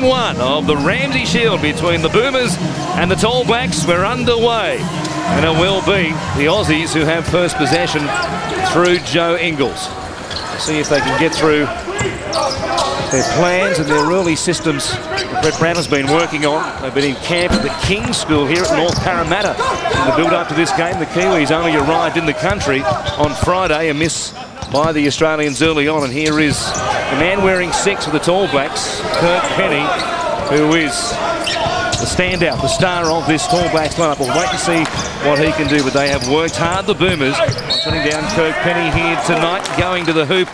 1 of the Ramsey Shield between the Boomers and the Tall Blacks. We're underway, and it will be the Aussies who have first possession through Joe Ingles. We'll see if they can get through their plans and their early systems that Brett Brown has been working on. They've been in camp at the King's School here at North Parramatta in the build-up to this game. The Kiwis only arrived in the country on Friday, a miss by the Australians early on. And here is the man wearing 6 for the Tall Blacks, Kirk Penny, who is the standout, the star of this Tall Blacks lineup. We'll wait to see what he can do, but they have worked hard, the Boomers, putting down Kirk Penny here tonight, going to the hoop.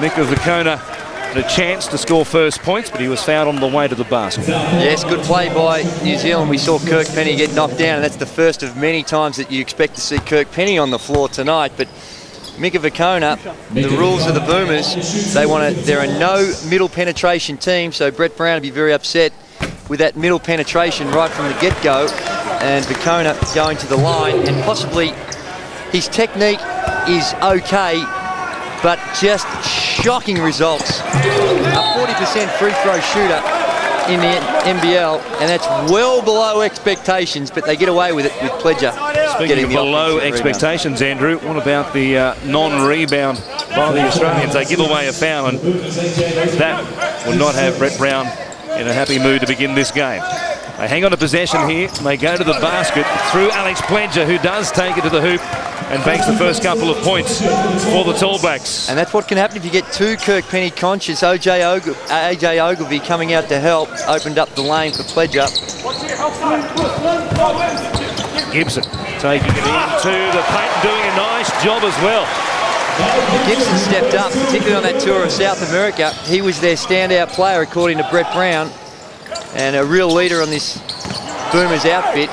Mika Vukona had a chance to score first points, but he was fouled on the way to the basket. Yes, good play by New Zealand. We saw Kirk Penny get knocked down, and that's the first of many times that you expect to see Kirk Penny on the floor tonight. But Mika Vukona, the rules of the Boomers, they're a no middle penetration team, so Brett Brown would be very upset with that middle penetration right from the get-go, and Vukona going to the line, and possibly his technique is okay, but just shocking results. A 40% free throw shooter in the NBL, and that's well below expectations, but they get away with it with Pledger. Speaking of below expectations, Andrew, what about the non-rebound by the Australians? They give away a foul, and that will not have Brett Brown in a happy mood to begin this game. They hang on to possession here, and they go to the basket through Alex Pledger, who does take it to the hoop and banks the first couple of points for the Tall Blacks. And that's what can happen if you get too Kirk Penny conscious. AJ Ogilvie coming out to help, opened up the lane for Pledger. Gibson taking it into the paint, doing a nice job as well. Gibson stepped up, particularly on that tour of South America. He was their standout player, according to Brett Brown, and a real leader on this Boomers outfit.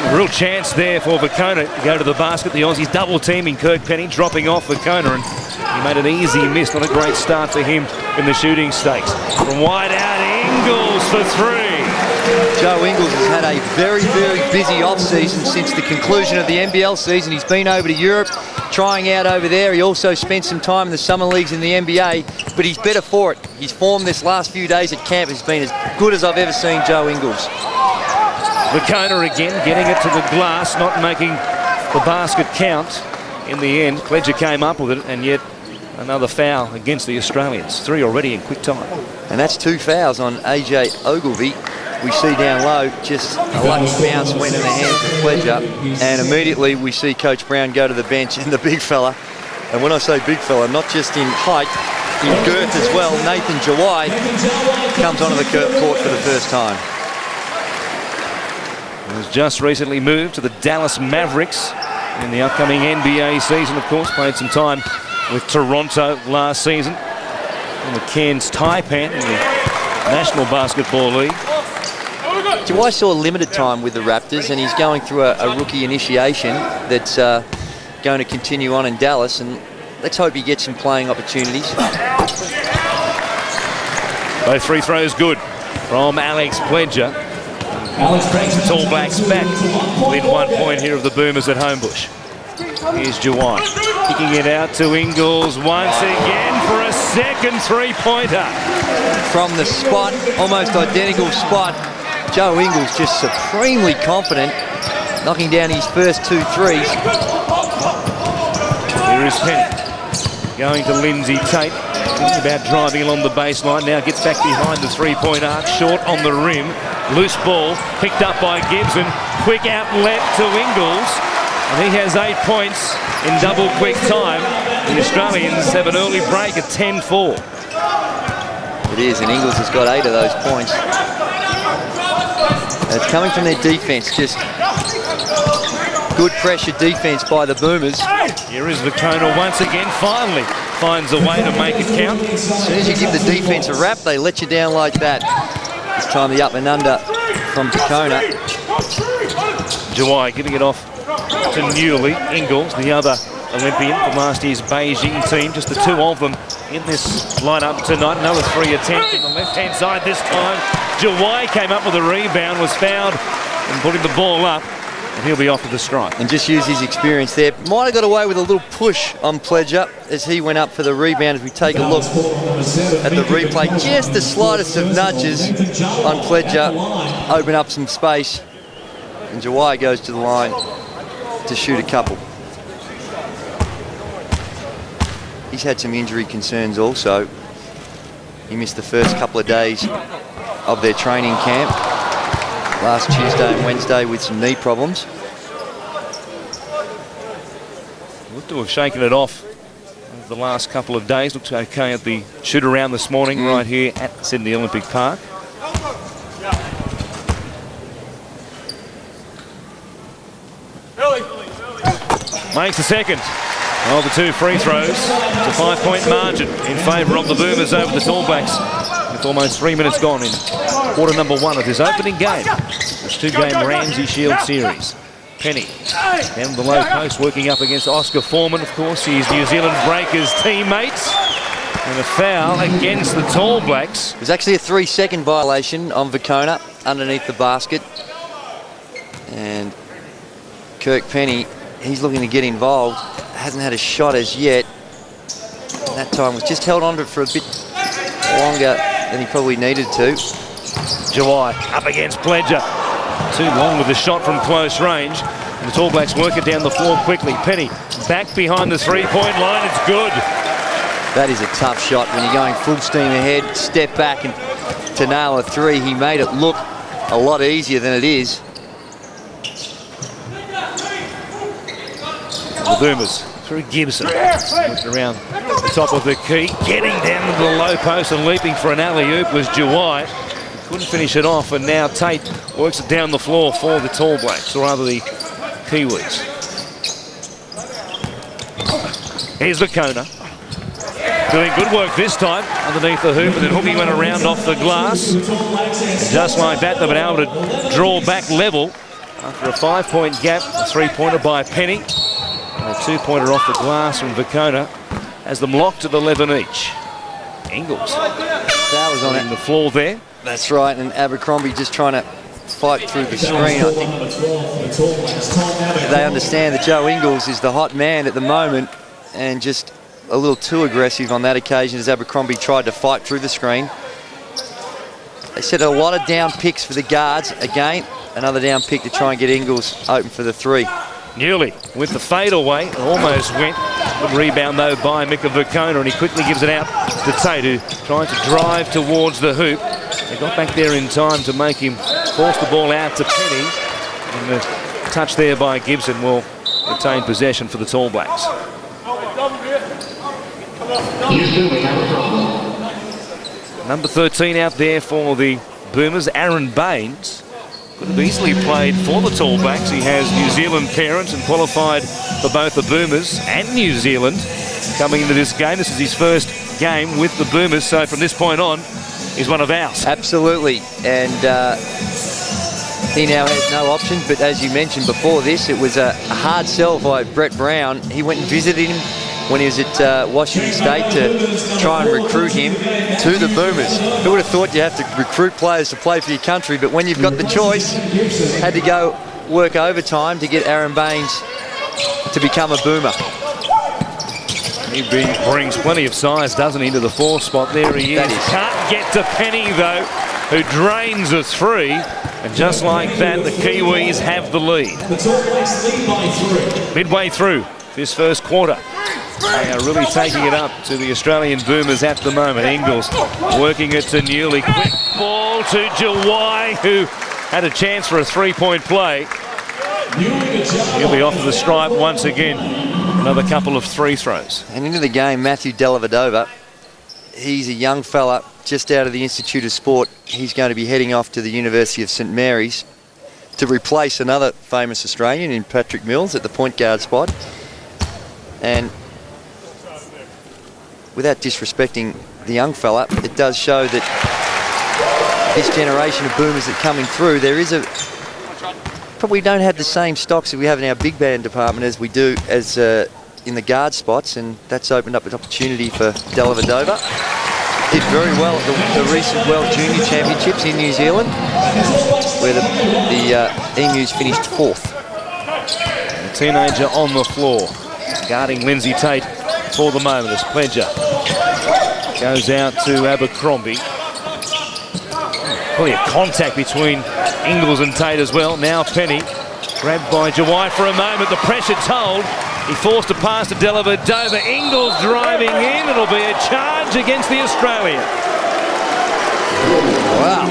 A real chance there for Vukona to go to the basket. The Aussies double teaming Kirk Penny, dropping off Vukona, and he made an easy miss. Not a great start for him in the shooting stakes. From wide out, Ingles for 3. Joe Ingles has had a very, very busy off-season since the conclusion of the NBL season. He's been over to Europe, trying out over there. He also spent some time in the summer leagues in the NBA, but he's better for it. His form this last few days at camp has been as good as I've ever seen Joe Ingles. Vukona again, getting it to the glass, not making the basket count. In the end, Pledger came up with it, and yet another foul against the Australians. 3 already in quick time. And that's 2 fouls on AJ Ogilvie. We see down low, just a lucky bounce went in the hands of Pledger, and immediately we see Coach Brown go to the bench, and the big fella, and when I say big fella, not just in height, in girth as well, Nathan Jawai comes onto the court for the first time. He was just recently moved to the Dallas Mavericks in the upcoming NBA season, of course. Played some time with Toronto last season in the Cairns Taipan in the National Basketball League. Jawai saw limited time with the Raptors, and he's going through a rookie initiation that's going to continue on in Dallas, and let's hope he gets some playing opportunities. Both free throws good from Alex Pledger. Alex brings the Tall Blacks back within 1 point here of the Boomers at Homebush. Here's Jawai kicking it out to Ingles once again for a second three-pointer. From the spot, almost identical spot, Joe Ingles just supremely confident, knocking down his first 2 threes. Here is Penny going to Lindsay Tate, thinking about driving along the baseline. Now gets back behind the three-point arc, short on the rim. Loose ball picked up by Gibson. Quick outlet to Ingles, and he has 8 points in double quick time. The Australians have an early break at 10-4. It is, and Ingles has got 8 of those points. And it's coming from their defense, just good pressure defense by the Boomers. Here is Vukona once again, finally finds a way to make it count. As soon as you give the defense a wrap, they let you down like that. This time the up and under from Vukona. Jawai giving it off to Newley. Ingles, the other Olympian from last year's Beijing team. Just the 2 of them in this lineup tonight. Another 3 attempt on the left-hand side this time. Jawai came up with a rebound, was fouled and putting the ball up. And he'll be off to the strike. And just use his experience there. Might have got away with a little push on Pledger as he went up for the rebound. As we take a look at the replay, just the slightest of nudges on Pledger open up some space. And Jawai goes to the line to shoot a couple. He's had some injury concerns also. He missed the first couple of days of their training camp last Tuesday and Wednesday with some knee problems. Looked to have shaken it off over the last couple of days. Looks okay at the shoot around this morning right here at Sydney Olympic Park. Makes the second of the 2 free throws. It's a 5-point margin in favour of the Boomers over the Tall Blacks, with almost 3 minutes gone in quarter number 1 of this opening game. This 2-game Ramsey Shield series. Penny down the low post, working up against Oscar Foreman. Of course, he's New Zealand Breakers teammates. And a foul against the Tall Blacks. There's actually a 3-second violation on Vicona underneath the basket. And Kirk Penny, he's looking to get involved. Hasn't had a shot as yet. That time was just held on to it for a bit longer than he probably needed to. Jawai up against Pledger. Too long with the shot from close range. And the Tall Blacks work it down the floor quickly. Penny back behind the 3-point line. It's good. That is a tough shot when you're going full steam ahead, step back and to nail a 3. He made it look a lot easier than it is. The Boomers through Gibson. Looking around the top of the key. Getting down to the low post and leaping for an alley-oop was Jawai. Couldn't finish it off, and now Tate works it down the floor for the Tall Blacks, or rather the Kiwis. Here's Vicona. Doing good work this time underneath the hoop, and then Hookie went around off the glass. And just like that, they've been able to draw back level after a 5-point gap. A 3-pointer by Penny, and a 2-pointer off the glass from Vicona has them locked at 11 each. Ingles. That was on the floor there. That's right, and Abercrombie just trying to fight through the screen. I think they understand that Joe Ingles is the hot man at the moment, and just a little too aggressive on that occasion as Abercrombie tried to fight through the screen. They set a lot of down picks for the guards. Again, another down pick to try and get Ingles open for the 3. Newley with the fade away, almost went. Good rebound though by Mika Vicona, and he quickly gives it out to Tate, who trying to drive towards the hoop. They got back there in time to make him force the ball out to Penny, and the touch there by Gibson will retain possession for the Tall Blacks. Number 13 out there for the Boomers, Aaron Baines. Could have easily played for the Tall Blacks. He has New Zealand parents and qualified for both the Boomers and New Zealand coming into this game. This is his first game with the Boomers, so from this point on, he's one of ours. Absolutely, and he now has no option, but as you mentioned before this, it was a hard sell by Brett Brown. He went and visited him when he was at Washington State to try and recruit him to the Boomers. Who would have thought you have to recruit players to play for your country, but when you've got the choice, had to go work overtime to get Aaron Baines to become a Boomer. He brings plenty of size, doesn't he, to the 4 spot. There he is. Can't get to Penny, though, who drains a 3. And just like that, the Kiwis have the lead. Midway through this first quarter, they are really taking it up to the Australian Boomers at the moment. Ingles working it to Newley. Quick ball to Jawai, who had a chance for a 3-point play. He'll be off to the stripe once again. Another couple of free throws. And into the game, Matthew Dellavedova. He's a young fella just out of the Institute of Sport. He's going to be heading off to the University of St Mary's to replace another famous Australian in Patrick Mills at the point guard spot. And without disrespecting the young fella, it does show that this generation of Boomers that are coming through, there is probably don't have the same stocks that we have in our big band department as we do as in the guard spots, and that's opened up an opportunity for Dellavedova. Did very well at the recent World Junior Championships in New Zealand, where the Emus finished 4th. teenager on the floor, guarding Lindsay Tate for the moment as Pledger goes out to Abercrombie. Plenty of contact between Ingles and Tate as well. Now Penny, grabbed by Jawai for a moment. The pressure told. He forced a pass to Dellavedova. Ingles driving in. It'll be a charge against the Australian. Wow.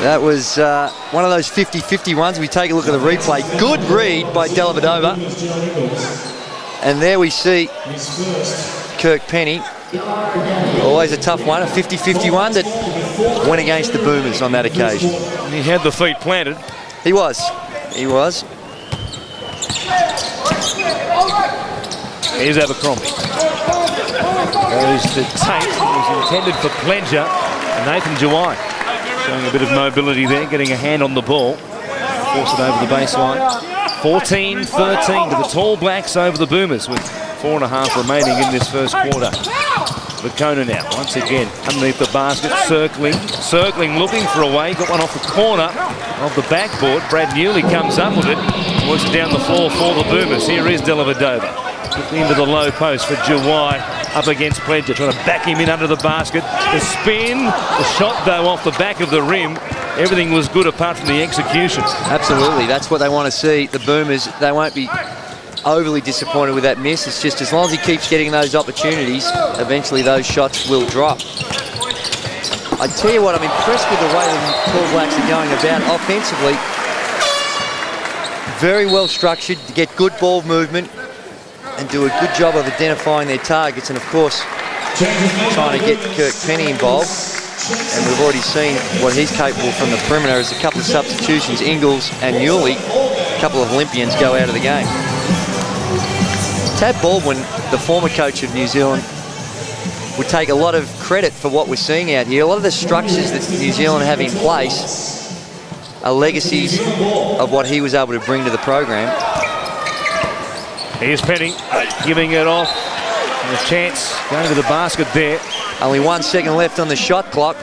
That was one of those 50-50 ones. We take a look at the replay. Good read by Dellavedova. And there we see Kirk Penny. Always a tough one, a 50-50 one that went against the Boomers on that occasion. He had the feet planted. He was. He was. Here's Abercrombie. Goes to Tate. It was intended for Pledger. And Nathan Jawai showing a bit of mobility there, getting a hand on the ball. Force it over the baseline. 14-13 to the Tall Blacks over the Boomers with 4.5 remaining in this first quarter. Vicona now, once again, underneath the basket, circling, looking for a way. Got one off the corner of the backboard. Brad Newley comes up with it, works it down the floor for the Boomers. Here is Dellavedova. Quickly into the low post for Jawai up against Pledger, trying to back him in under the basket. The spin, the shot though off the back of the rim. Everything was good apart from the execution. Absolutely, that's what they want to see. The Boomers, they won't be overly disappointed with that miss. It's just as long as he keeps getting those opportunities, eventually those shots will drop. I tell you what, I'm impressed with the way the Tall Blacks are going about offensively. Very well structured to get good ball movement and do a good job of identifying their targets, and of course trying to get Kirk Penny involved. And we've already seen what he's capable from the perimeter as a couple of substitutions. Ingles and Newley, a couple of Olympians, go out of the game. Tad Baldwin, the former coach of New Zealand, would take a lot of credit for what we're seeing out here. A lot of the structures that New Zealand have in place are legacies of what he was able to bring to the program. Here's Penny giving it off. And a chance going to the basket there. Only 1 second left on the shot clock.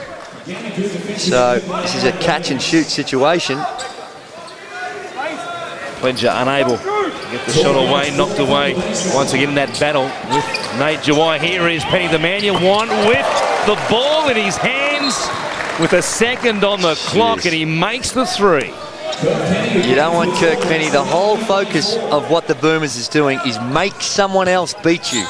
So this is a catch and shoot situation. Pledger unable to get the shot away, knocked away once again in that battle with Nate Jawai. Here is Penny the man you want with the ball in his hands with a second on the clock, and he makes the three. You don't want Kirk Penny. The whole focus of what the Boomers is doing is make someone else beat you.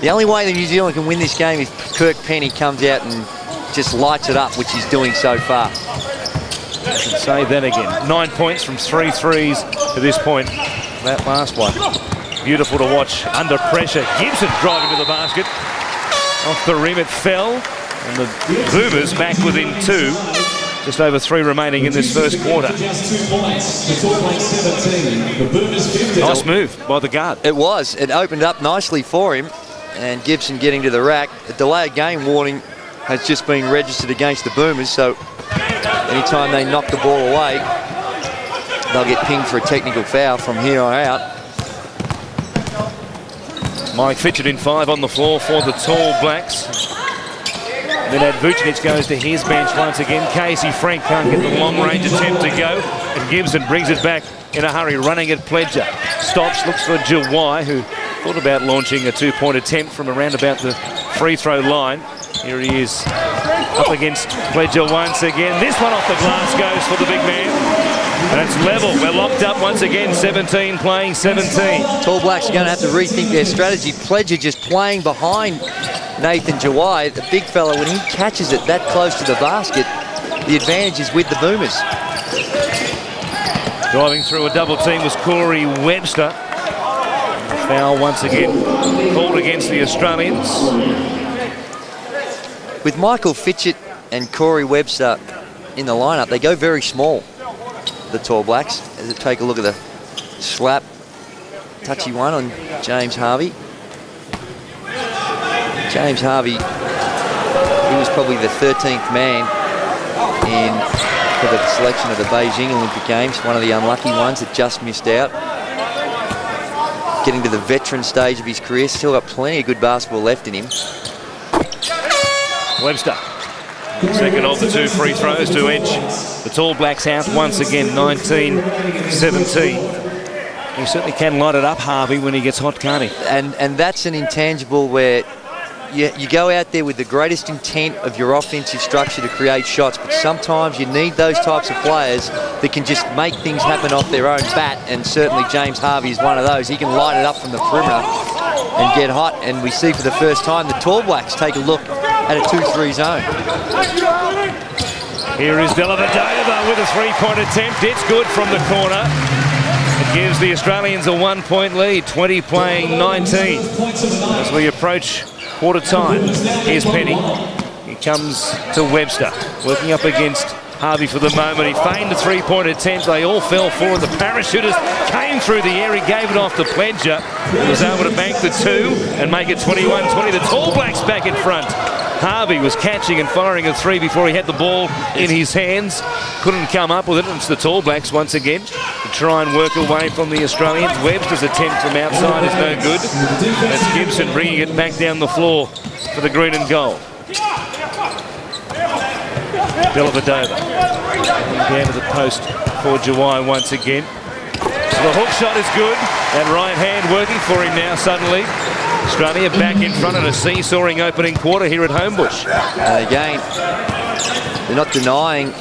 The only way that New Zealand can win this game is Kirk Penny comes out and just lights it up, which he's doing so far. Say that again. 9 points from 3 threes to this point. That last one. Beautiful to watch under pressure. Gibson driving to the basket. Off the rim it fell. And the Boomers back within 2. Just over 3 remaining in this first quarter. Nice move by the guard. It was. It opened up nicely for him. And Gibson getting to the rack. The delay of game warning has just been registered against the Boomers, so anytime they knock the ball away, they'll get pinged for a technical foul from here on out. Mike Fitchett in 5 on the floor for the Tall Blacks. And then Vucinic goes to his bench once again. Casey Frank can't get the long-range attempt to go. And Gibson brings it back in a hurry, running at Pledger. Stops, looks for Jawai, who thought about launching a 2-point attempt from around about the free throw line. Here he is up against Pledger once again. This one off the glass goes for the big man. And it's level. We're locked up once again. 17 playing 17. Tall Blacks are going to have to rethink their strategy. Pledger just playing behind Nathan Jawai. The big fella, when he catches it that close to the basket, the advantage is with the Boomers. Driving through a double team was Corey Webster. The foul once again called against the Australians. With Michael Fitchett and Corey Webster in the lineup, they go very small, the Tall Blacks. As they take a look at the slap, touchy one on James Harvey. James Harvey, he was probably the 13th man for the selection of the Beijing Olympic Games, one of the unlucky ones that just missed out. Getting to the veteran stage of his career, still got plenty of good basketball left in him. Webster Second of the 2 free throws to edge the Tall Blacks out once again, 19-17. He certainly can light it up, Harvey, when he gets hot, can't he? And that's an intangible where you go out there with the greatest intent of your offensive structure to create shots, but sometimes you need those types of players that can just make things happen off their own bat, and certainly James Harvey is one of those. He can light it up from the perimeter and get hot, and we see for the first time the Tall Blacks take a look at a 2-3 zone. Here is Dellavedova with a 3-point attempt. It's good from the corner. It gives the Australians a 1-point lead, 20 playing 19. As we approach quarter time, here's Penny. He comes to Webster, working up against Harvey for the moment. He feigned a 3-point attempt. They all fell forward. The parachuters came through the air. He gave it off to Pledger. He was able to bank the 2 and make it 21-20. The Tall Blacks back in front. Harvey was catching and firing a 3 before he had the ball in his hands. Couldn't come up with it. It's the Tall Blacks once again to try and work away from the Australians. Webster's attempt from outside is no good. It's Gibson bringing it back down the floor for the green and gold. Dellavedova down to the post for Jawai once again. So the hook shot is good. That right hand working for him now suddenly. Australia back in front of a seesawing opening quarter here at Homebush. Again, they're not denying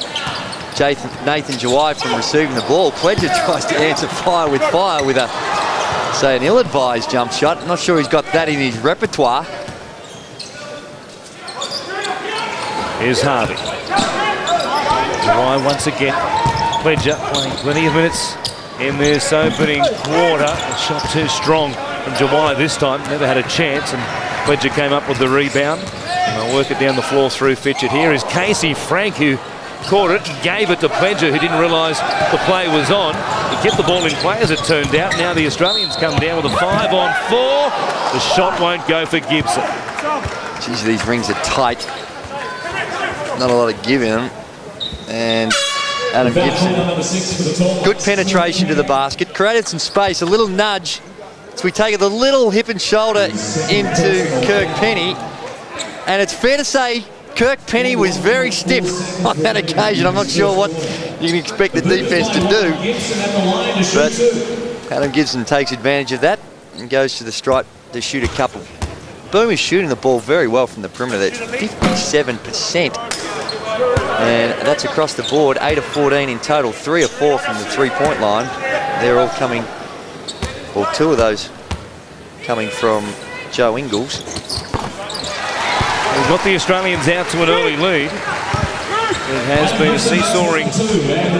Nathan Jawai from receiving the ball. Pledger tries to answer fire with a, say, an ill-advised jump shot. I'm not sure he's got that in his repertoire. Here's Harvey. Jawai once again. Pledger playing plenty of minutes in this opening quarter. A shot too strong from Jawai this time. Never had a chance, and Pledger came up with the rebound. And they'll work it down the floor through Fitchett. Here is Casey Frank, who caught it and gave it to Pledger, who didn't realise the play was on. He kept the ball in play as it turned out. Now the Australians come down with a 5-on-4. The shot won't go for Gibson. Geez, these rings are tight. Not a lot of give in them. And Adam Gibson, good penetration to the basket, created some space, a little nudge. So we take the little hip and shoulder into Kirk Penny. And it's fair to say Kirk Penny was very stiff on that occasion. I'm not sure what you can expect the defense to do. But Adam Gibson takes advantage of that and goes to the stripe to shoot a couple. Boom is shooting the ball very well from the perimeter. That's 57%. And that's across the board, 8 of 14 in total, 3 of 4 from the 3-point line. They're all coming, well, 2 of those coming from Joe Ingles. We've got the Australians out to an early lead. It has been a seesawing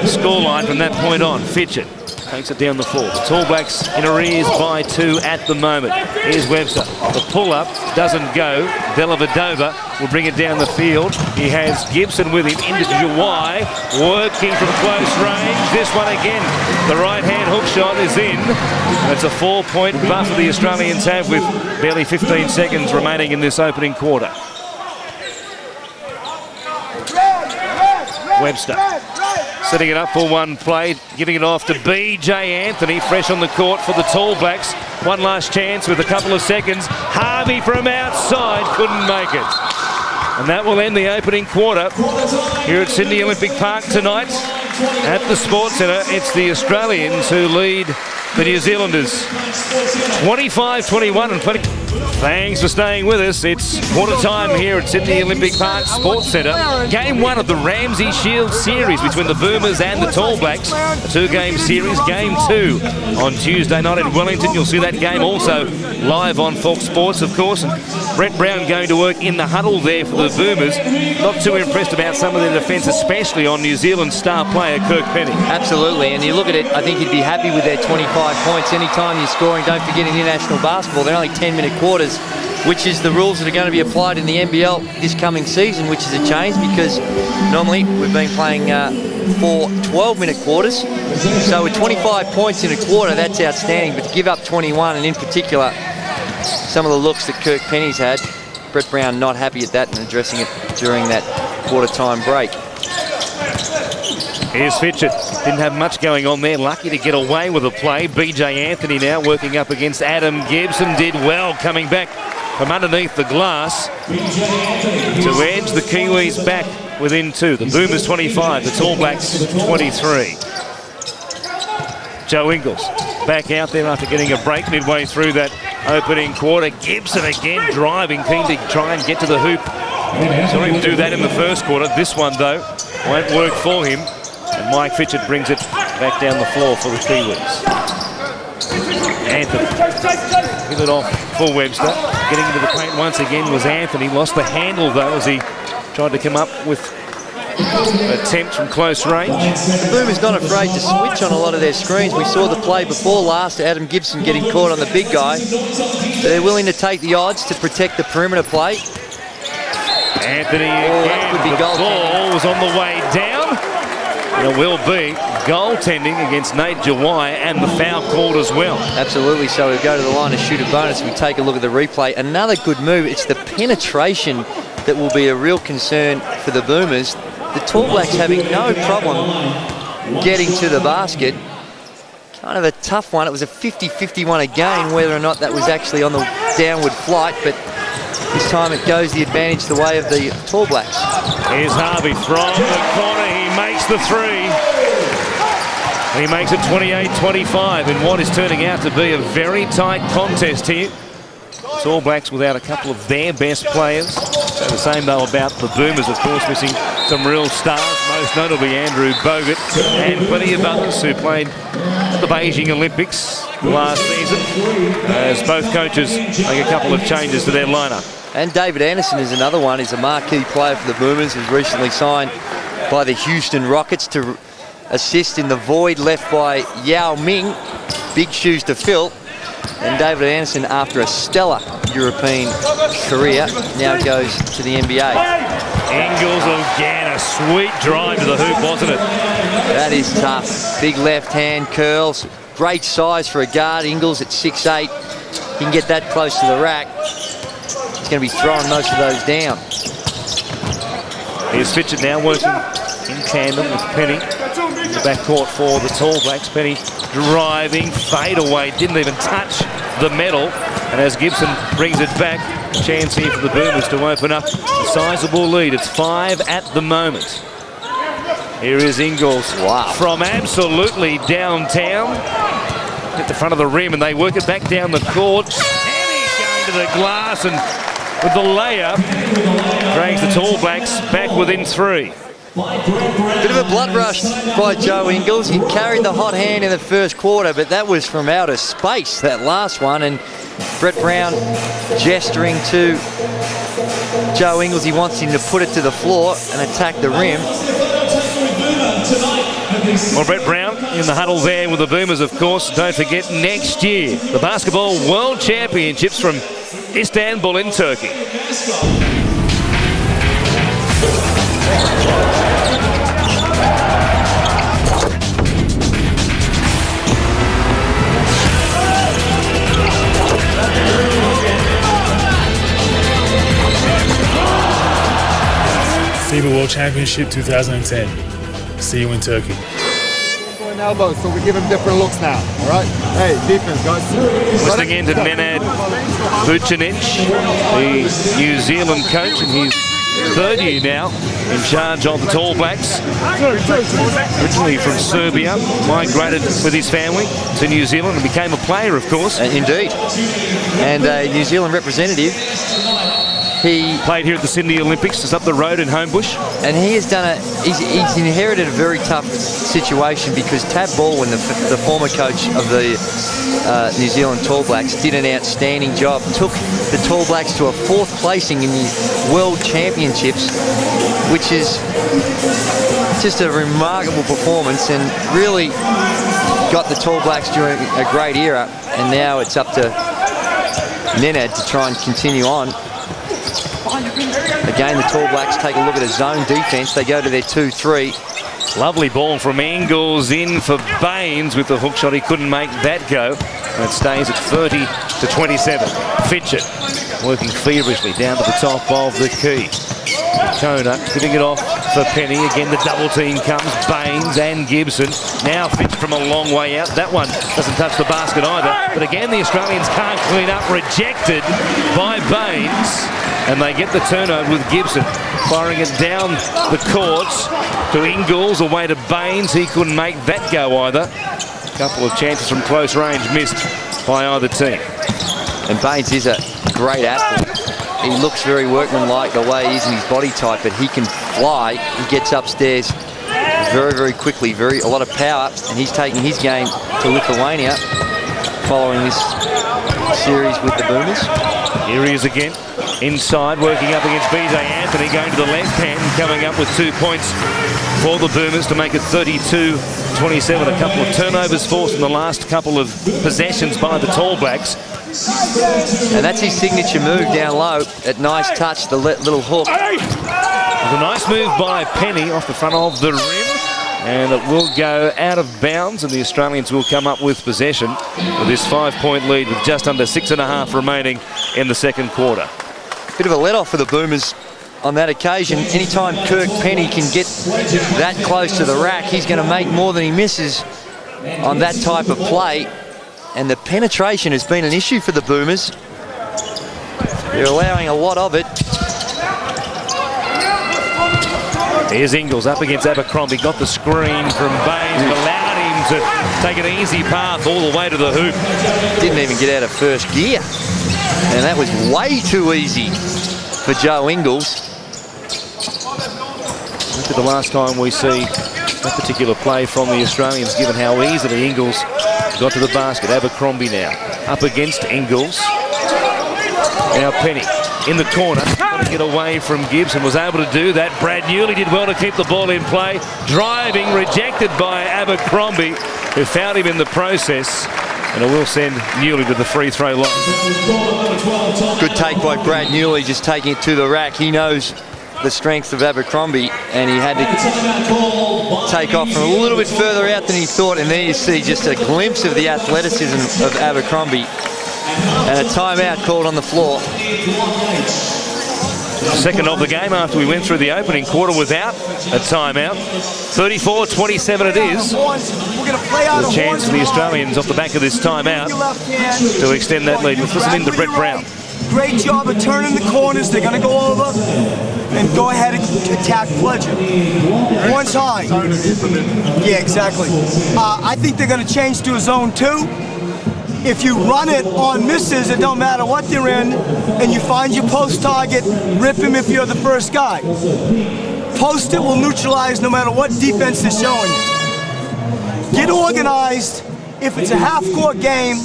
scoreline from that point on. Fitchett takes it down the floor. The Tall Blacks in arrears by 2 at the moment. Here's Webster. The pull-up doesn't go. Dellavedova will bring it down the field. He has Gibson with him into Jawai, working from close range. This one again. The right-hand hook shot is in. That's a 4-point buffer the Australians have with barely 15 seconds remaining in this opening quarter. Webster setting it up for one play, giving it off to B.J. Anthony, fresh on the court for the Tall Blacks. One last chance with a couple of seconds. Harvey from outside couldn't make it. And that will end the opening quarter here at Sydney Olympic Park tonight at the Sports Centre. It's the Australians who lead the New Zealanders 25-21 and plenty. Thanks for staying with us. It's quarter time here at Sydney Olympic Park Sports Centre. Game 1 of the Ramsey Shield series between the Boomers and the Tall Blacks. A 2-game series. Game 2 on Tuesday night in Wellington. You'll see that game also live on Fox Sports, of course. And Brett Brown going to work in the huddle there for the Boomers. Not too impressed about some of their defence, especially on New Zealand's star player Kirk Penny. Absolutely, and you look at it, I think he'd be happy with their 25 points. Anytime you're scoring, don't forget in international basketball, they're only 10-minute quarters, which is the rules that are going to be applied in the NBL this coming season, which is a change because normally we've been playing 4 12-minute quarters. So with 25 points in a quarter, that's outstanding. But to give up 21, and in particular, some of the looks that Kirk Penny's had, Brett Brown not happy at that and addressing it during that quarter-time break. Here's Fitchett. Didn't have much going on there. Lucky to get away with a play. B.J. Anthony now working up against Adam Gibson. Did well coming back from underneath the glass to edge the Kiwis back within 2. The Boomers 25, the Tall Blacks 23. Joe Ingles back out there after getting a break midway through that opening quarter. Gibson again driving, keen to try and get to the hoop. Saw him do that in the first quarter. This one, though, won't work for him. And Mike Fitchett brings it back down the floor for the Kiwis. Anthony hit it off for Webster. Getting into the paint once again was Anthony. Lost the handle, though, as he tried to come up with an attempt from close range. The Boomers not afraid to switch on a lot of their screens. We saw the play before last, Adam Gibson getting caught on the big guy. They're willing to take the odds to protect the perimeter play. Anthony that could be the goaltending. ball was on the way down. It will be goaltending against Nate Jawai, and the foul called as well. Absolutely, so we go to the line to shoot a bonus. We take a look at the replay. Another good move. It's the penetration that will be a real concern for the Boomers. The Tall Blacks having no problem getting to the basket. Kind of a tough one. It was a 50-51 again, whether or not that was actually on the downward flight, but this time it goes the advantage the way of the Tall Blacks. Here's Harvey from the corner. He makes the 3. He makes it 28-25 in what is turning out to be a very tight contest here. Tall Blacks without a couple of their best players. So the same though about the Boomers, of course, missing some real stars, most notably Andrew Bogut, and plenty of others who played at the Beijing Olympics last season, as both coaches make a couple of changes to their lineup. And David Anderson is another one. He's a marquee player for the Boomers, who's recently signed by the Houston Rockets to assist in the void left by Yao Ming. Big shoes to fill. And David Anderson, after a stellar European career, now goes to the NBA. Ingles again, a sweet drive to the hoop, wasn't it? That is tough. Big left hand curls. Great size for a guard. Ingles at 6'8". He can get that close to the rack. He's going to be throwing most of those down. Here's Fitchett now working in tandem with Penny. In the backcourt for the Tall Blacks. Penny driving, fade away, didn't even touch the metal. And as Gibson brings it back, chance here for the Boomers to open up a sizable lead. It's 5 at the moment. Here is Ingles from absolutely downtown. At the front of the rim, and they work it back down the court. And he's going to the glass, and with the layup, drags the Tall Blacks back within 3. Bit of a blood rush by Joe Ingles. He carried the hot hand in the first quarter, but that was from outer space, that last one. And Brett Brown gesturing to Joe Ingles. He wants him to put it to the floor and attack the rim. Well, Brett Brown in the huddle there with the Boomers, of course. Don't forget, next year, the Basketball World Championships from Istanbul in Turkey. FIBA World Championship 2010. See you in Turkey. Elbows, so we give him different looks now. All right. Hey, defense, guys. Listening in to Nenad Vucinic, the New Zealand coach, and he's third year now in charge of the Tall Blacks. Originally from Serbia, migrated with his family to New Zealand and became a player, of course. Indeed. And a New Zealand representative. He played here at the Sydney Olympics, just up the road in Homebush. And he has done he's inherited a very tough situation because Tab Baldwin, the former coach of the New Zealand Tall Blacks, did an outstanding job. Took the Tall Blacks to a 4th placing in the World Championships, which is just a remarkable performance and really got the Tall Blacks during a great era. And now it's up to Nenad to try and continue on. Again, the Tall Blacks take a look at a zone defense. They go to their 2-3. Lovely ball from Ingles in for Baines with the hook shot. He couldn't make that go. And it stays at 30-27. Fitchett working feverishly down to the top of the key. Kona giving it off for Penny. Again, the double team comes. Baines and Gibson. Now Fitch from a long way out. That one doesn't touch the basket either. But again, the Australians can't clean up. Rejected by Baines. And they get the turnover with Gibson. Firing it down the courts to Ingles. Away to Baines. He couldn't make that go either. A couple of chances from close range missed by either team. And Baines is a great athlete. He looks very workmanlike the way he is in his body type, but he can fly. He gets upstairs very, very quickly. A lot of power, and he's taking his game to Lithuania following this series with the Boomers. Here he is again, inside, working up against BJ Anthony, going to the left hand and coming up with 2 points for the Boomers to make it 32-27. A couple of turnovers forced in the last couple of possessions by the Tall Blacks. And that's his signature move down low. That nice touch, the little hook. A nice move by Penny off the front of the rim. And it will go out of bounds, and the Australians will come up with possession with this 5-point lead with just under 6.5 remaining in the second quarter. Bit of a let-off for the Boomers on that occasion. Anytime Kirk Penny can get that close to the rack, he's going to make more than he misses on that type of play. And the penetration has been an issue for the Boomers. They're allowing a lot of it. Here's Ingles up against Abercrombie. Got the screen from Baines, allowed him to take an easy path all the way to the hoop. Didn't even get out of first gear. And that was way too easy for Joe Ingles. Look at the last time we see that particular play from the Australians, given how easily Ingles got to the basket. Abercrombie now up against Ingles. Now Penny in the corner, trying to get away from Gibson, was able to do that. Brad Newley did well to keep the ball in play. Driving, rejected by Abercrombie, who fouled him in the process. And it will send Newley to the free throw line. Good take by Brad Newley, just taking it to the rack. He knows the strength of Abercrombie, and he had to take off from a little bit further out than he thought. And there you see just a glimpse of the athleticism of Abercrombie. And a timeout called on the floor. Second of the game after we went through the opening quarter without a timeout. 34-27 it is. The chance for the Australians off the back of this timeout to extend that lead. Let's listen in to Brett Brown. Great job of turning the corners. They're going to go over and go ahead and attack Fletcher. One time. Yeah, exactly. I think they're going to change to a zone 2. If you run it on misses, it don't matter what they're in, and you find your post target, rip him if you're the first guy. Post it will neutralize no matter what defense is showing you. Get organized. If it's a half-court game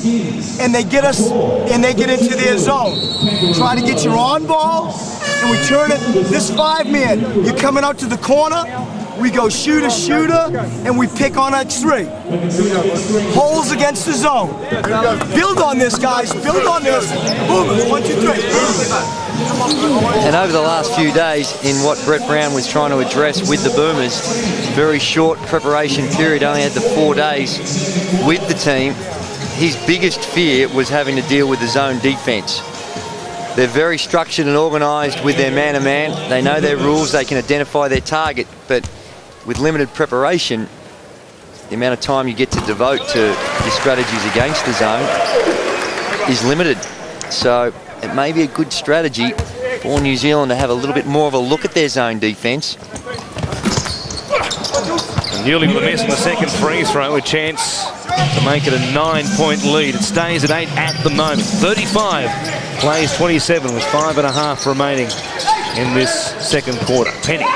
and they get into their zone, try to get your on ball, and we turn it. This 5-man, you're coming out to the corner. We go shooter, and we pick on X3. Holes against the zone. Build on this, guys. Build on this. Boomers, 1, 2, 3. And over the last few days, in what Brett Brown was trying to address with the Boomers, very short preparation period, only had the 4 days with the team. His biggest fear was having to deal with the zone defense. They're very structured and organised with their man-to-man. They know their rules, they can identify their target, but with limited preparation, the amount of time you get to devote to your strategies against the zone is limited. So it may be a good strategy for New Zealand to have a little bit more of a look at their zone defence. Newley with a miss on the second free throw, a chance to make it a 9-point lead. It stays at 8 at the moment. 35 plays 27 with 5.5 remaining in this second quarter. Penny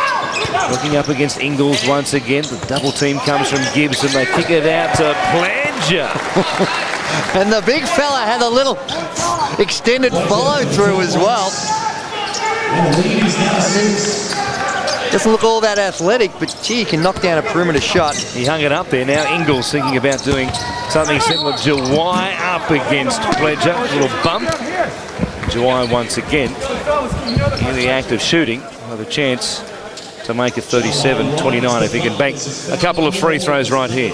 looking up against Ingles once again. The double team comes from Gibson. They kick it out to Planger. And the big fella had a little extended follow through as well. Doesn't look all that athletic, but gee, he can knock down a perimeter shot. He hung it up there. Now Ingles thinking about doing something similar. Jawai up against Pledger. A little bump. Jawai once again in the act of shooting. Another chance to make it 37-29 if he can bank a couple of free throws right here.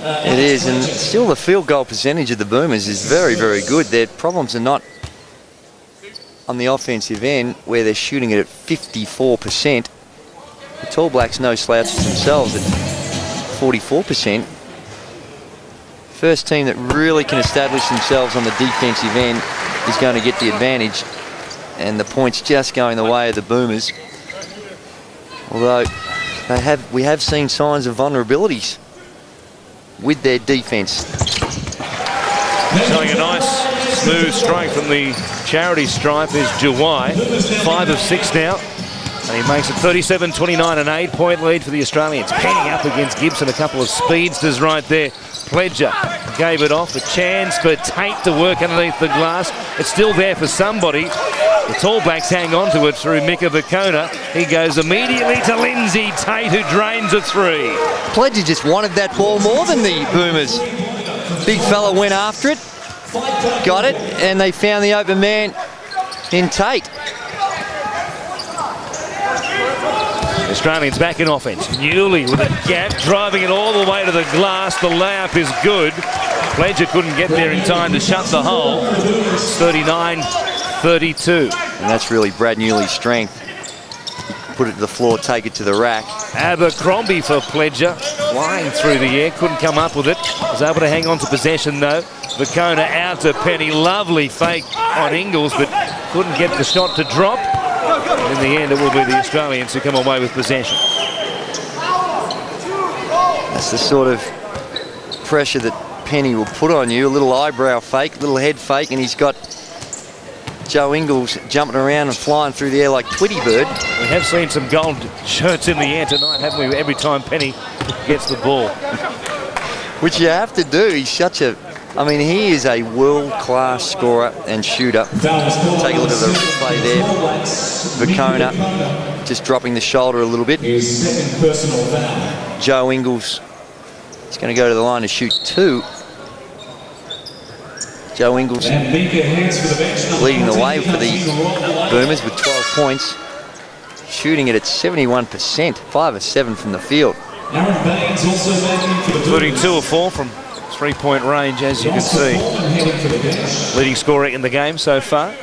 It is, and still the field goal percentage of the Boomers is very, very good. Their problems are not on the offensive end, where they're shooting it at 54%. The Tall Blacks no slouches themselves at 44%. First team that really can establish themselves on the defensive end is going to get the advantage, and the points just going the way of the Boomers. Although we have seen signs of vulnerabilities with their defence. Showing a nice smooth strike from the charity stripe is Jawai. 5 of 6 now. And he makes it 37-29, an 8-point lead for the Australians. Penny up against Gibson, a couple of speedsters right there. Pledger gave it off. A chance for Tate to work underneath the glass. It's still there for somebody. The Tall Blacks hang on to it through Mika Vukona. He goes immediately to Lindsay Tate, who drains a 3. Pledger just wanted that ball more than the Boomers. Big fella went after it, got it, and they found the open man in Tate. Australians back in offense. Newley with a gap, driving it all the way to the glass. The layup is good. Pledger couldn't get there in time to shut the hole. 39-32. And that's really Brad Newley's strength. Put it to the floor, take it to the rack. Abercrombie for Pledger. Flying through the air, couldn't come up with it. Was able to hang on to possession though. Vukona out to Penny. Lovely fake on Ingles, but couldn't get the shot to drop. In the end, it will be the Australians who come away with possession. That's the sort of pressure that Penny will put on you. A little eyebrow fake, a little head fake, and he's got Joe Ingles jumping around and flying through the air like Tweety Bird. We have seen some gold shirts in the air tonight, haven't we? Every time Penny gets the ball. Which you have to do. He's such a... I mean, he is a world-class scorer and shooter. Take a look at the replay there. Vukona just dropping the shoulder a little bit. Joe Ingles is going to go to the line to shoot 2. Joe Ingles leading the way for the Boomers with 12 points. Shooting it at 71%, 5 of 7 from the field. Including 2 of 4 from 3-point range, as you can see. Leading scorer in the game so far.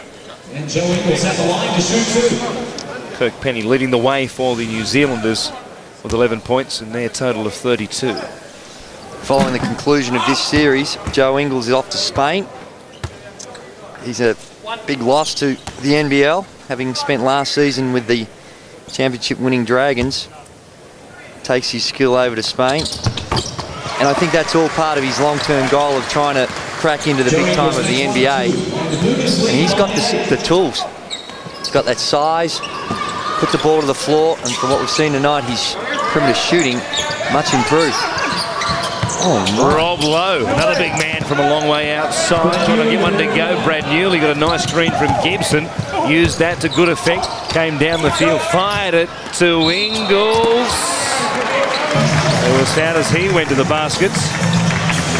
Kirk Penny leading the way for the New Zealanders with 11 points in their total of 32. Following the conclusion of this series, Joe Ingles is off to Spain. He's a big loss to the NBL, having spent last season with the championship-winning Dragons. Takes his skill over to Spain. And I think that's all part of his long-term goal of trying to crack into the big time of the NBA. And he's got the tools. He's got that size, put the ball to the floor, and from what we've seen tonight, his perimeter shooting much improved. Oh, Rob Lowe, another big man from a long way outside. Trying to get one to go. Brad Newley got a nice screen from Gibson. Used that to good effect. Came down the field, fired it to Ingles. It was out as he went to the baskets.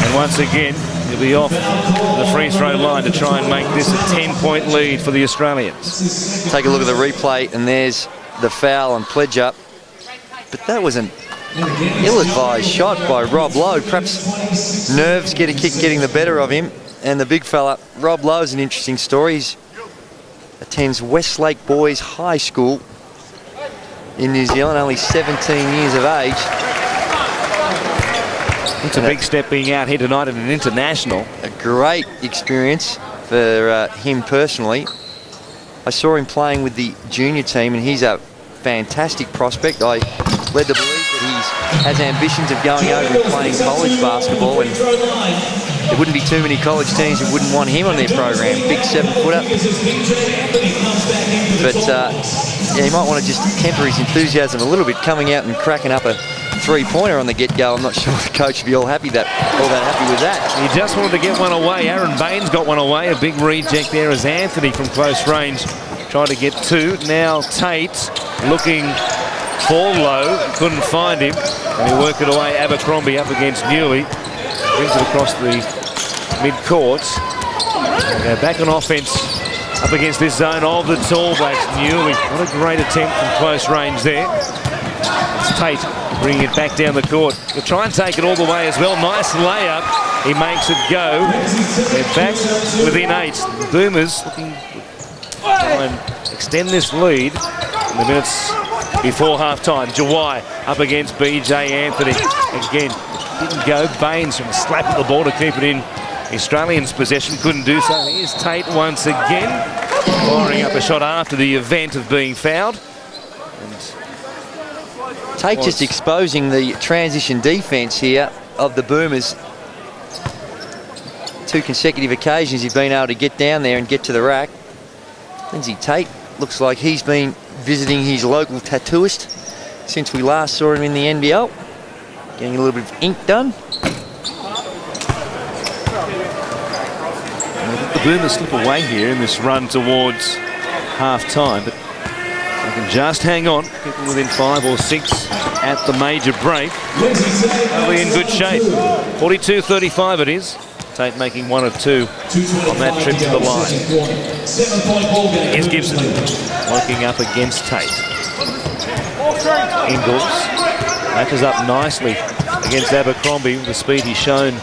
And once again, he'll be off the free throw line to try and make this a 10-point lead for the Australians. Take a look at the replay, and there's the foul on Pledger. But that was an ill-advised shot by Rob Lowe. Perhaps nerves getting the better of him. And the big fella, Rob Lowe's an interesting story. He attends Westlake Boys High School in New Zealand, only 17 years of age. It's a big step being out here tonight at an international. A great experience for him personally. I saw him playing with the junior team, and he's a fantastic prospect. I led to believe that he has ambitions of going over and playing college basketball, and there wouldn't be too many college teams who wouldn't want him on their program. Big 7-footer. But yeah, he might want to just temper his enthusiasm a little bit, coming out and cracking up a 3-pointer on the get-go. I'm not sure the coach would be all that happy with that. He just wanted to get one away. Aaron Baines got one away. A big reject there as Anthony from close range tried to get 2. Now Tate looking for Lowe. Couldn't find him. And he worked it away. Abercrombie up against Newley. Brings it across the mid-court. They're back on offense up against this zone of the Tall Blacks. Newley, what a great attempt from close range there. It's Tate bringing it back down the court. He'll try and take it all the way as well. Nice layup. He makes it go. They're back within 8. The Boomers looking to try try and extend this lead in the minutes before half-time. Jawai up against BJ Anthony. Again, didn't go. Baines from slapping the ball to keep it in Australians' possession. Couldn't do so. Here's Tate once again, firing up a shot after the event of being fouled. Tate just exposing the transition defence here of the Boomers. 2 consecutive occasions he's been able to get down there and get to the rack. Lindsay Tate looks like he's been visiting his local tattooist since we last saw him in the NBL. Getting a little bit of ink done. The Boomers slip away here in this run towards half-time, but they can just hang on, keep them within 5 or 6 at the major break. They'll be in good shape. 42-35 it is. Tate making 1 of 2 on that trip to the line. Here's Gibson working up against Tate. Ingles matches up nicely against Abercrombie with the speed he's shown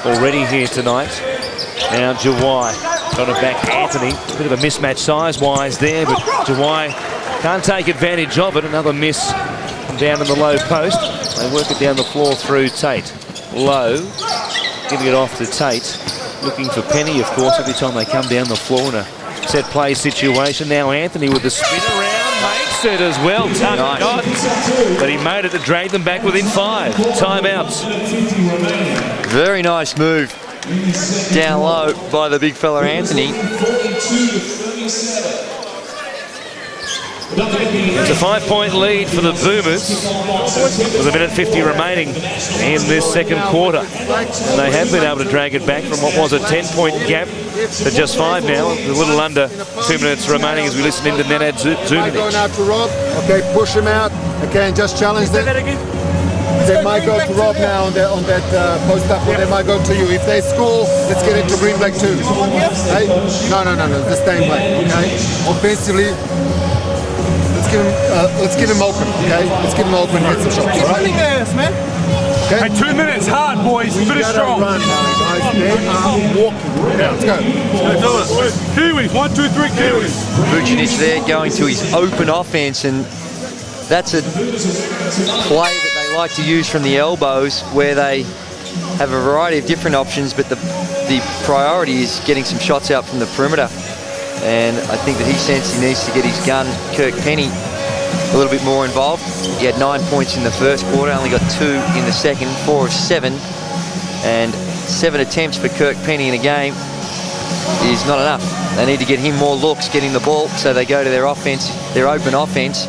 already here tonight. Now Jawai trying to back Anthony. A bit of a mismatch size-wise there, but Jawai can't take advantage of it. Another miss down in the low post. They work it down the floor through Tate. Low, giving it off to Tate. Looking for Penny, of course, every time they come down the floor in a set play situation. Now Anthony with the spin around, makes it as well. Tough shot, but he made it to drag them back within 5. Timeouts. Very nice move down low by the big fella Anthony. It's a 5-point lead for the Boomers with 1:50 remaining in this second quarter. And they have been able to drag it back from what was a 10-point gap to just 5 now, a little under 2 minutes remaining as we listen into Nenad Zunic. Going out to Rob. Okay, push him out. Okay, and just challenge them. They might go to Rob now on that post-up, or they might go to you. If they score, let's get into green black too. Hey? No, the same way. Okay, offensively. Let's give him open, okay? Let's give him open and hit some shots, all right? man. Okay? Hey, 2 minutes, hard, boys. Finish strong. Run now, guys. They are walking. Yeah, let's go. Kiwis, 1, 2, 3, Kiwis. Vucinic there going to his open offense, and that's a play that they like to use from the elbows where they have a variety of different options, but the priority is getting some shots out from the perimeter. And I think that he sensed he needs to get his gun, Kirk Penny, a little bit more involved. He had 9 points in the first quarter, only got 2 in the second, 4 of 7. And 7 attempts for Kirk Penny in a game is not enough. They need to get him more looks getting the ball, so they go to their offense, their open offense,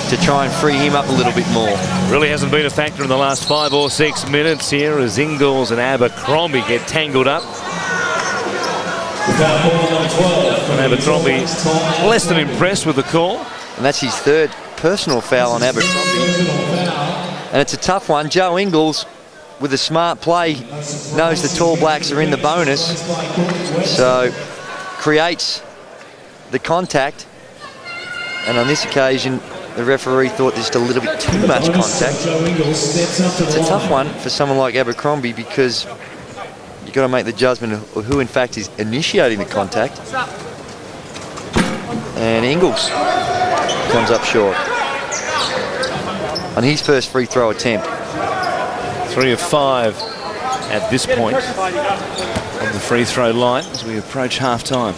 to try and free him up a little bit more. Really hasn't been a factor in the last 5 or 6 minutes here as Ingles and Abercrombie get tangled up. And Abercrombie less than impressed with the call. And that's his 3rd personal foul on Abercrombie. And it's a tough one. Joe Ingles, with a smart play, knows the Tall Blacks are in the bonus. So creates the contact. And on this occasion, the referee thought just a little bit too much contact. It's a tough one for someone like Abercrombie because you've got to make the judgment of who in fact is initiating the contact. And Ingles comes up short on his first free throw attempt. 3 of 5 at this point on the free throw line as we approach half-time.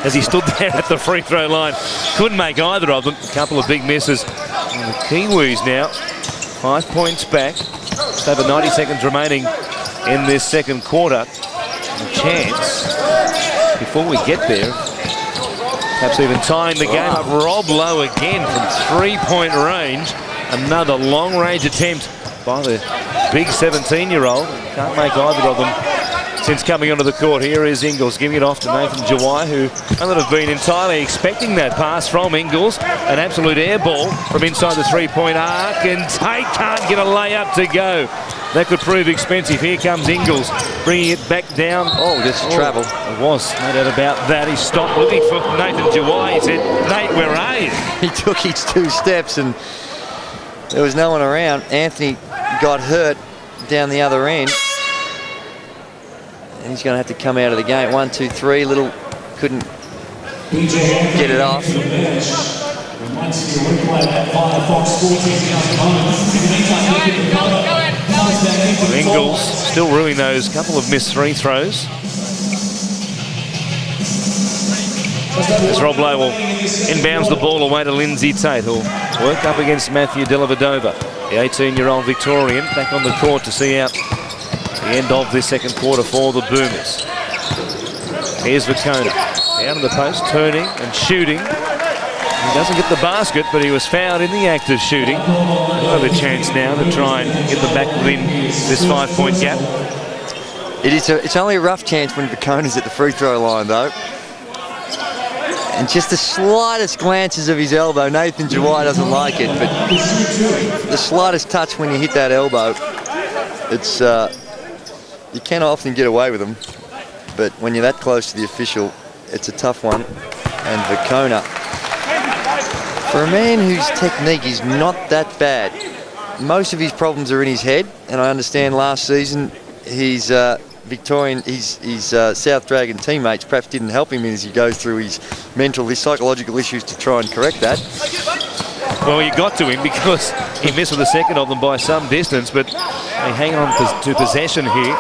As he stood there at the free throw line, couldn't make either of them. A couple of big misses. And the Kiwis now 5 points back. Just over 90 seconds remaining in this second quarter. A chance before we get there, perhaps even tying the game up. Rob Lowe again from 3-point range. Another long-range attempt by the big 17-year-old. Can't make either of them since coming onto the court. Here is Ingles giving it off to Nathan Jawai, who may not have been entirely expecting that pass from Ingles. An absolute air ball from inside the 3-point arc, and Tate can't get a layup to go. That could prove expensive. Here comes Ingles, bringing it back down. Oh, just travel. It was, no doubt about that. He stopped looking for Nathan Jawai. He said, Nate, where are you? He took his 2 steps and there was no one around. Anthony got hurt down the other end. And he's going to have to come out of the game. 1, 2, 3. Little couldn't get it off. Ingles still ruining those couple of missed free throws. As Rob Lowe will inbounds the ball away to Lindsay Tate, who'll work up against Matthew Dellavedova. The 18-year-old Victorian back on the court to see out the end of this second quarter for the Boomers. Here's Vicona. Down to the post, turning and shooting. He doesn't get the basket, but he was fouled in the act of shooting. He'll have a chance now to try and get them back within this 5-point gap. It's only a rough chance when Vicona's at the free throw line, though. And just the slightest glances of his elbow. Nathan Jawai doesn't like it, but the slightest touch when you hit that elbow, it's you can't often get away with them. But when you're that close to the official, it's a tough one. And Vicona, for a man whose technique is not that bad, most of his problems are in his head. And I understand last season his South Dragon teammates perhaps didn't help him as he goes through his psychological issues to try and correct that. Well, you got to him because he missed with the second of them by some distance, but they hang on to possession here.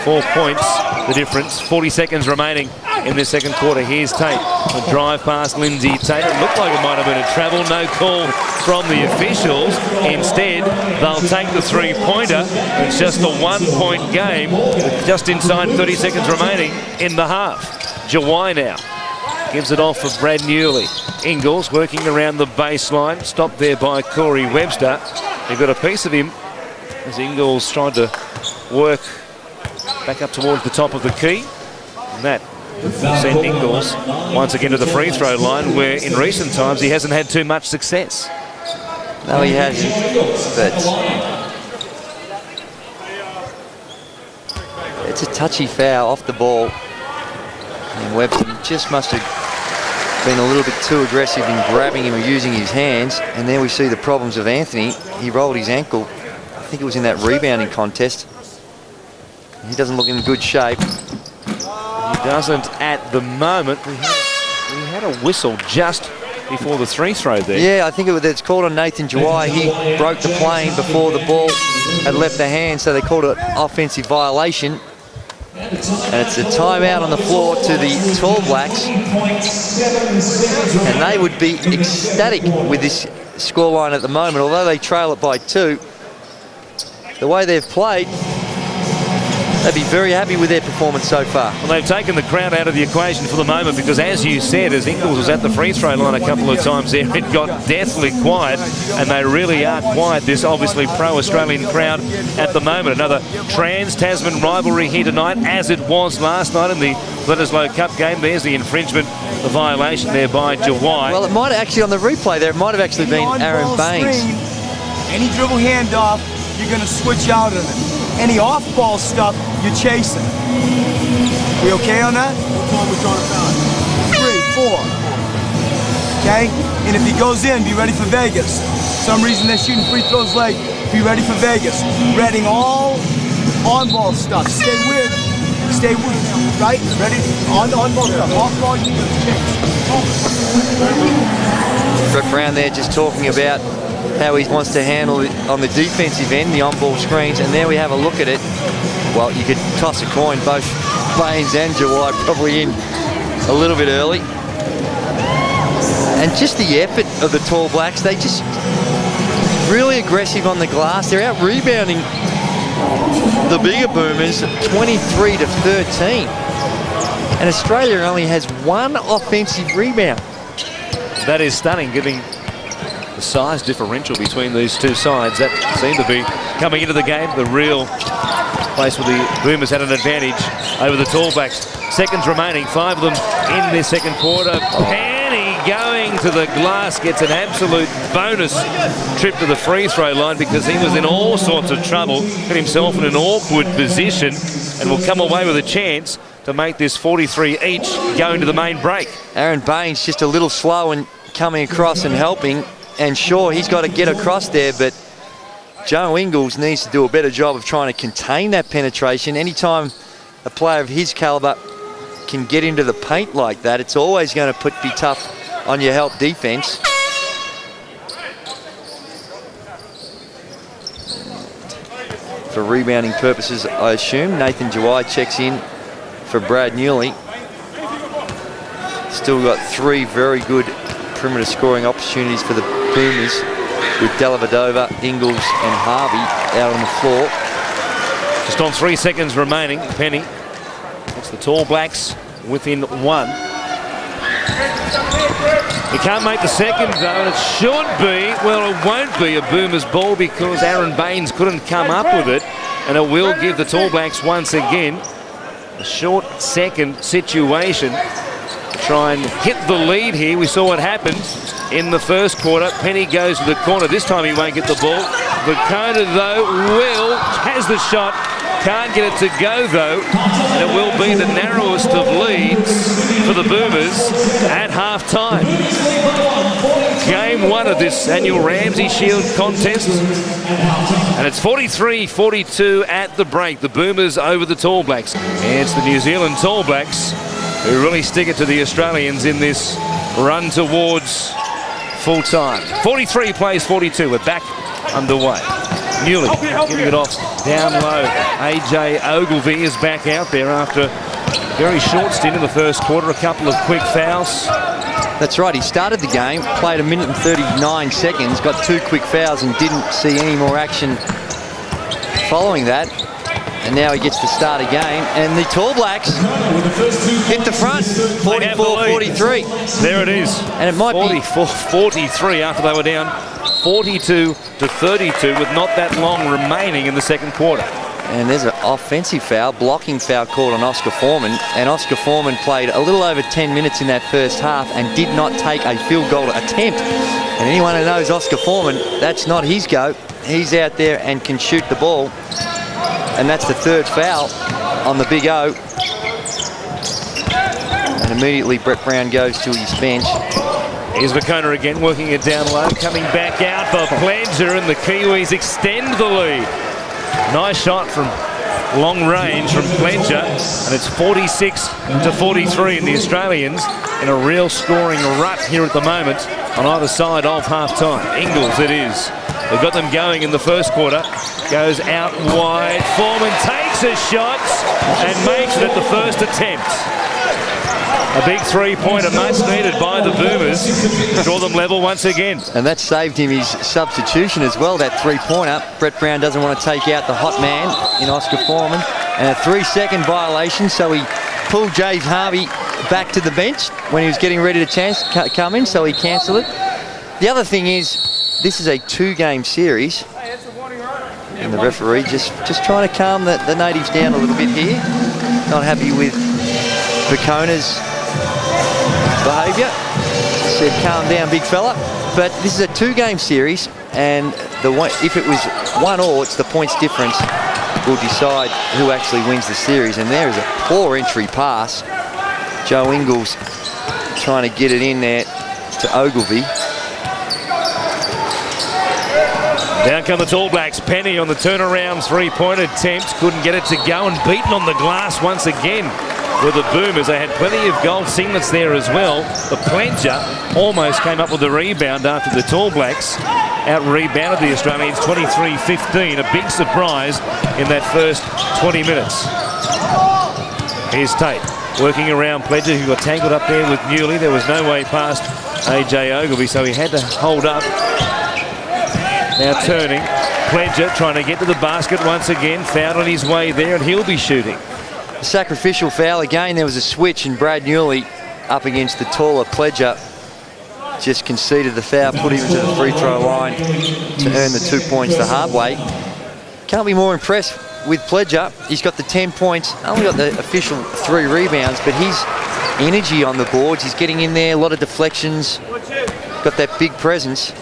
4 points, the difference. 40 seconds remaining in this second quarter. Here's Tate. A drive past Lindsay Tate. It looked like it might have been a travel. No call from the officials. Instead, they'll take the three-pointer. It's just a 1-point game, just inside 30 seconds remaining in the half. Jawai now gives it off for Brad Newley. Ingles working around the baseline. Stopped there by Corey Webster. They've got a piece of him as Ingles tried to work back up towards the top of the key. And that sent Ingles once again to the free throw line, where in recent times he hasn't had too much success. No, he hasn't. But it's a touchy foul off the ball. And Webster just must have been a little bit too aggressive in grabbing him or using his hands. And there we see the problems of Anthony. He rolled his ankle. I think it was in that rebounding contest. He doesn't look in good shape. He doesn't at the moment. We had a whistle just before the free throw there. Yeah, I think it's called on Nathan Jawai. He broke the plane before the ball had left the hand, so they called it offensive violation. And it's a timeout on the floor to the Tall Blacks. And they would be ecstatic with this scoreline at the moment, although they trail it by 2. The way they've played, they'd be very happy with their performance so far. Well, they've taken the crowd out of the equation for the moment because, as you said, as Ingles was at the free throw line a couple of times there, it got deathly quiet, and they really are quiet, this obviously pro-Australian crowd at the moment. Another trans-Tasman rivalry here tonight, as it was last night in the Bledisloe Cup game. There's the infringement, the violation there by Jawai. Well, it might have actually, on the replay there, it might have actually been Aaron Baines. Any dribble handoff, you're going to switch out of it. Any off-ball stuff, you're chasing. We okay on that? 3, 4. Okay? And if he goes in, be ready for Vegas. For some reason they're shooting free throws late. Be ready for Vegas. Reading all on-ball stuff. Stay with. Right? Ready? On-ball stuff. Off-ball, you're going to chase. Brett Brown there just talking about how he wants to handle it on the defensive end, the on-ball screens, and there we have a look at it. Well, you could toss a coin, both Baines and Jawai probably in a little bit early. And just the effort of the Tall Blacks, they just really aggressive on the glass. They're out rebounding the bigger Boomers 23-13. And Australia only has 1 offensive rebound. That is stunning, giving the size differential between these two sides. That seemed to be coming into the game, the real place where the Boomers had an advantage over the Tall Blacks. Seconds remaining, 5 of them in this second quarter. Penny going to the glass, gets an absolute bonus trip to the free throw line because he was in all sorts of trouble, put himself in an awkward position, and will come away with a chance to make this 43 each going to the main break. Aaron Baines just a little slow and coming across and helping. And sure, he's got to get across there, but Joe Ingles needs to do a better job of trying to contain that penetration. Anytime a player of his calibre can get into the paint like that, it's always going to be tough on your help defence. For rebounding purposes, I assume, Nathan Jawai checks in for Brad Newley. Still got 3 very good perimeter scoring opportunities for the Boomers, with Dellavedova, Ingles and Harvey out on the floor. Just on 3 seconds remaining, Penny. It's the Tall Blacks within 1. He can't make the second though, and it should be, well, it won't be a Boomers ball because Aaron Baines couldn't come up with it, and it will give the Tall Blacks once again a short second situation to try and hit the lead here. We saw what happened in the first quarter. Penny goes to the corner. This time he won't get the ball. Vukona though has the shot. Can't get it to go though, and it will be the narrowest of leads for the Boomers at half-time. Game 1 of this annual Ramsey Shield contest, and it's 43-42 at the break. The Boomers over the Tall Blacks. And it's the New Zealand Tall Blacks who really stick it to the Australians in this run towards full-time. 43 plays 42. We're back underway. Newley giving it off down low. AJ Ogilvy is back out there after a very short stint in the first quarter. A couple of quick fouls. That's right, he started the game, played 1 minute and 39 seconds, got 2 quick fouls and didn't see any more action following that. And now he gets to start a game, and the Tall Blacks hit the front, 44-43. There it is. And it might be 44-43 after they were down 42-32 with not that long remaining in the second quarter. And there's an offensive foul, blocking foul called on Oscar Foreman. And Oscar Foreman played a little over 10 minutes in that first half and did not take a field goal attempt. And anyone who knows Oscar Foreman, that's not his go. He's out there and can shoot the ball. And that's the 3rd foul on the Big O. And immediately Brett Brown goes to his bench. Here's Vukona again, working it down low, coming back out for Pledger, and the Kiwis extend the lead. Nice shot from long range from Pledger, and it's 46-43, and the Australians in a real scoring rut here at the moment on either side of half-time. Ingles it is. They've got them going in the first quarter. Goes out wide. Foreman takes a shot and makes it at the first attempt. A big 3-pointer much needed by the Boomers to draw them level once again. And that saved him his substitution as well, that 3-pointer. Brett Brown doesn't want to take out the hot man in Oscar Foreman. And a 3-second violation, so he pulled James Harvey back to the bench when he was getting ready to come in, so he cancelled it. The other thing is, this is a 2-game series. And the referee just trying to calm the natives down a little bit here. Not happy with Vukona's behaviour. Said, calm down, big fella. But this is a 2-game series, and if it was 1-1, it's the points difference will decide who actually wins the series. And there is a poor entry pass. Joe Ingles trying to get it in there to Ogilvy. Down come the Tall Blacks. Penny on the turnaround 3-point attempt. Couldn't get it to go, and beaten on the glass once again with the Boomers. They had plenty of gold singlets there as well. The Pledger almost came up with the rebound after the Tall Blacks out-rebounded the Australians 23-15. A big surprise in that first 20 minutes. Here's Tate working around Pledger, who got tangled up there with Newley. There was no way past AJ Ogilvy, so he had to hold up. Now turning, Pledger trying to get to the basket once again, fouled on his way there, and he'll be shooting. Sacrificial foul again. There was a switch, and Brad Newley up against the taller Pledger just conceded the foul, put him to the free throw line to earn the 2 points the hard way. Can't be more impressed with Pledger. He's got the 10 points, only got the official 3 rebounds, but his energy on the boards, he's getting in there, a lot of deflections, got that big presence.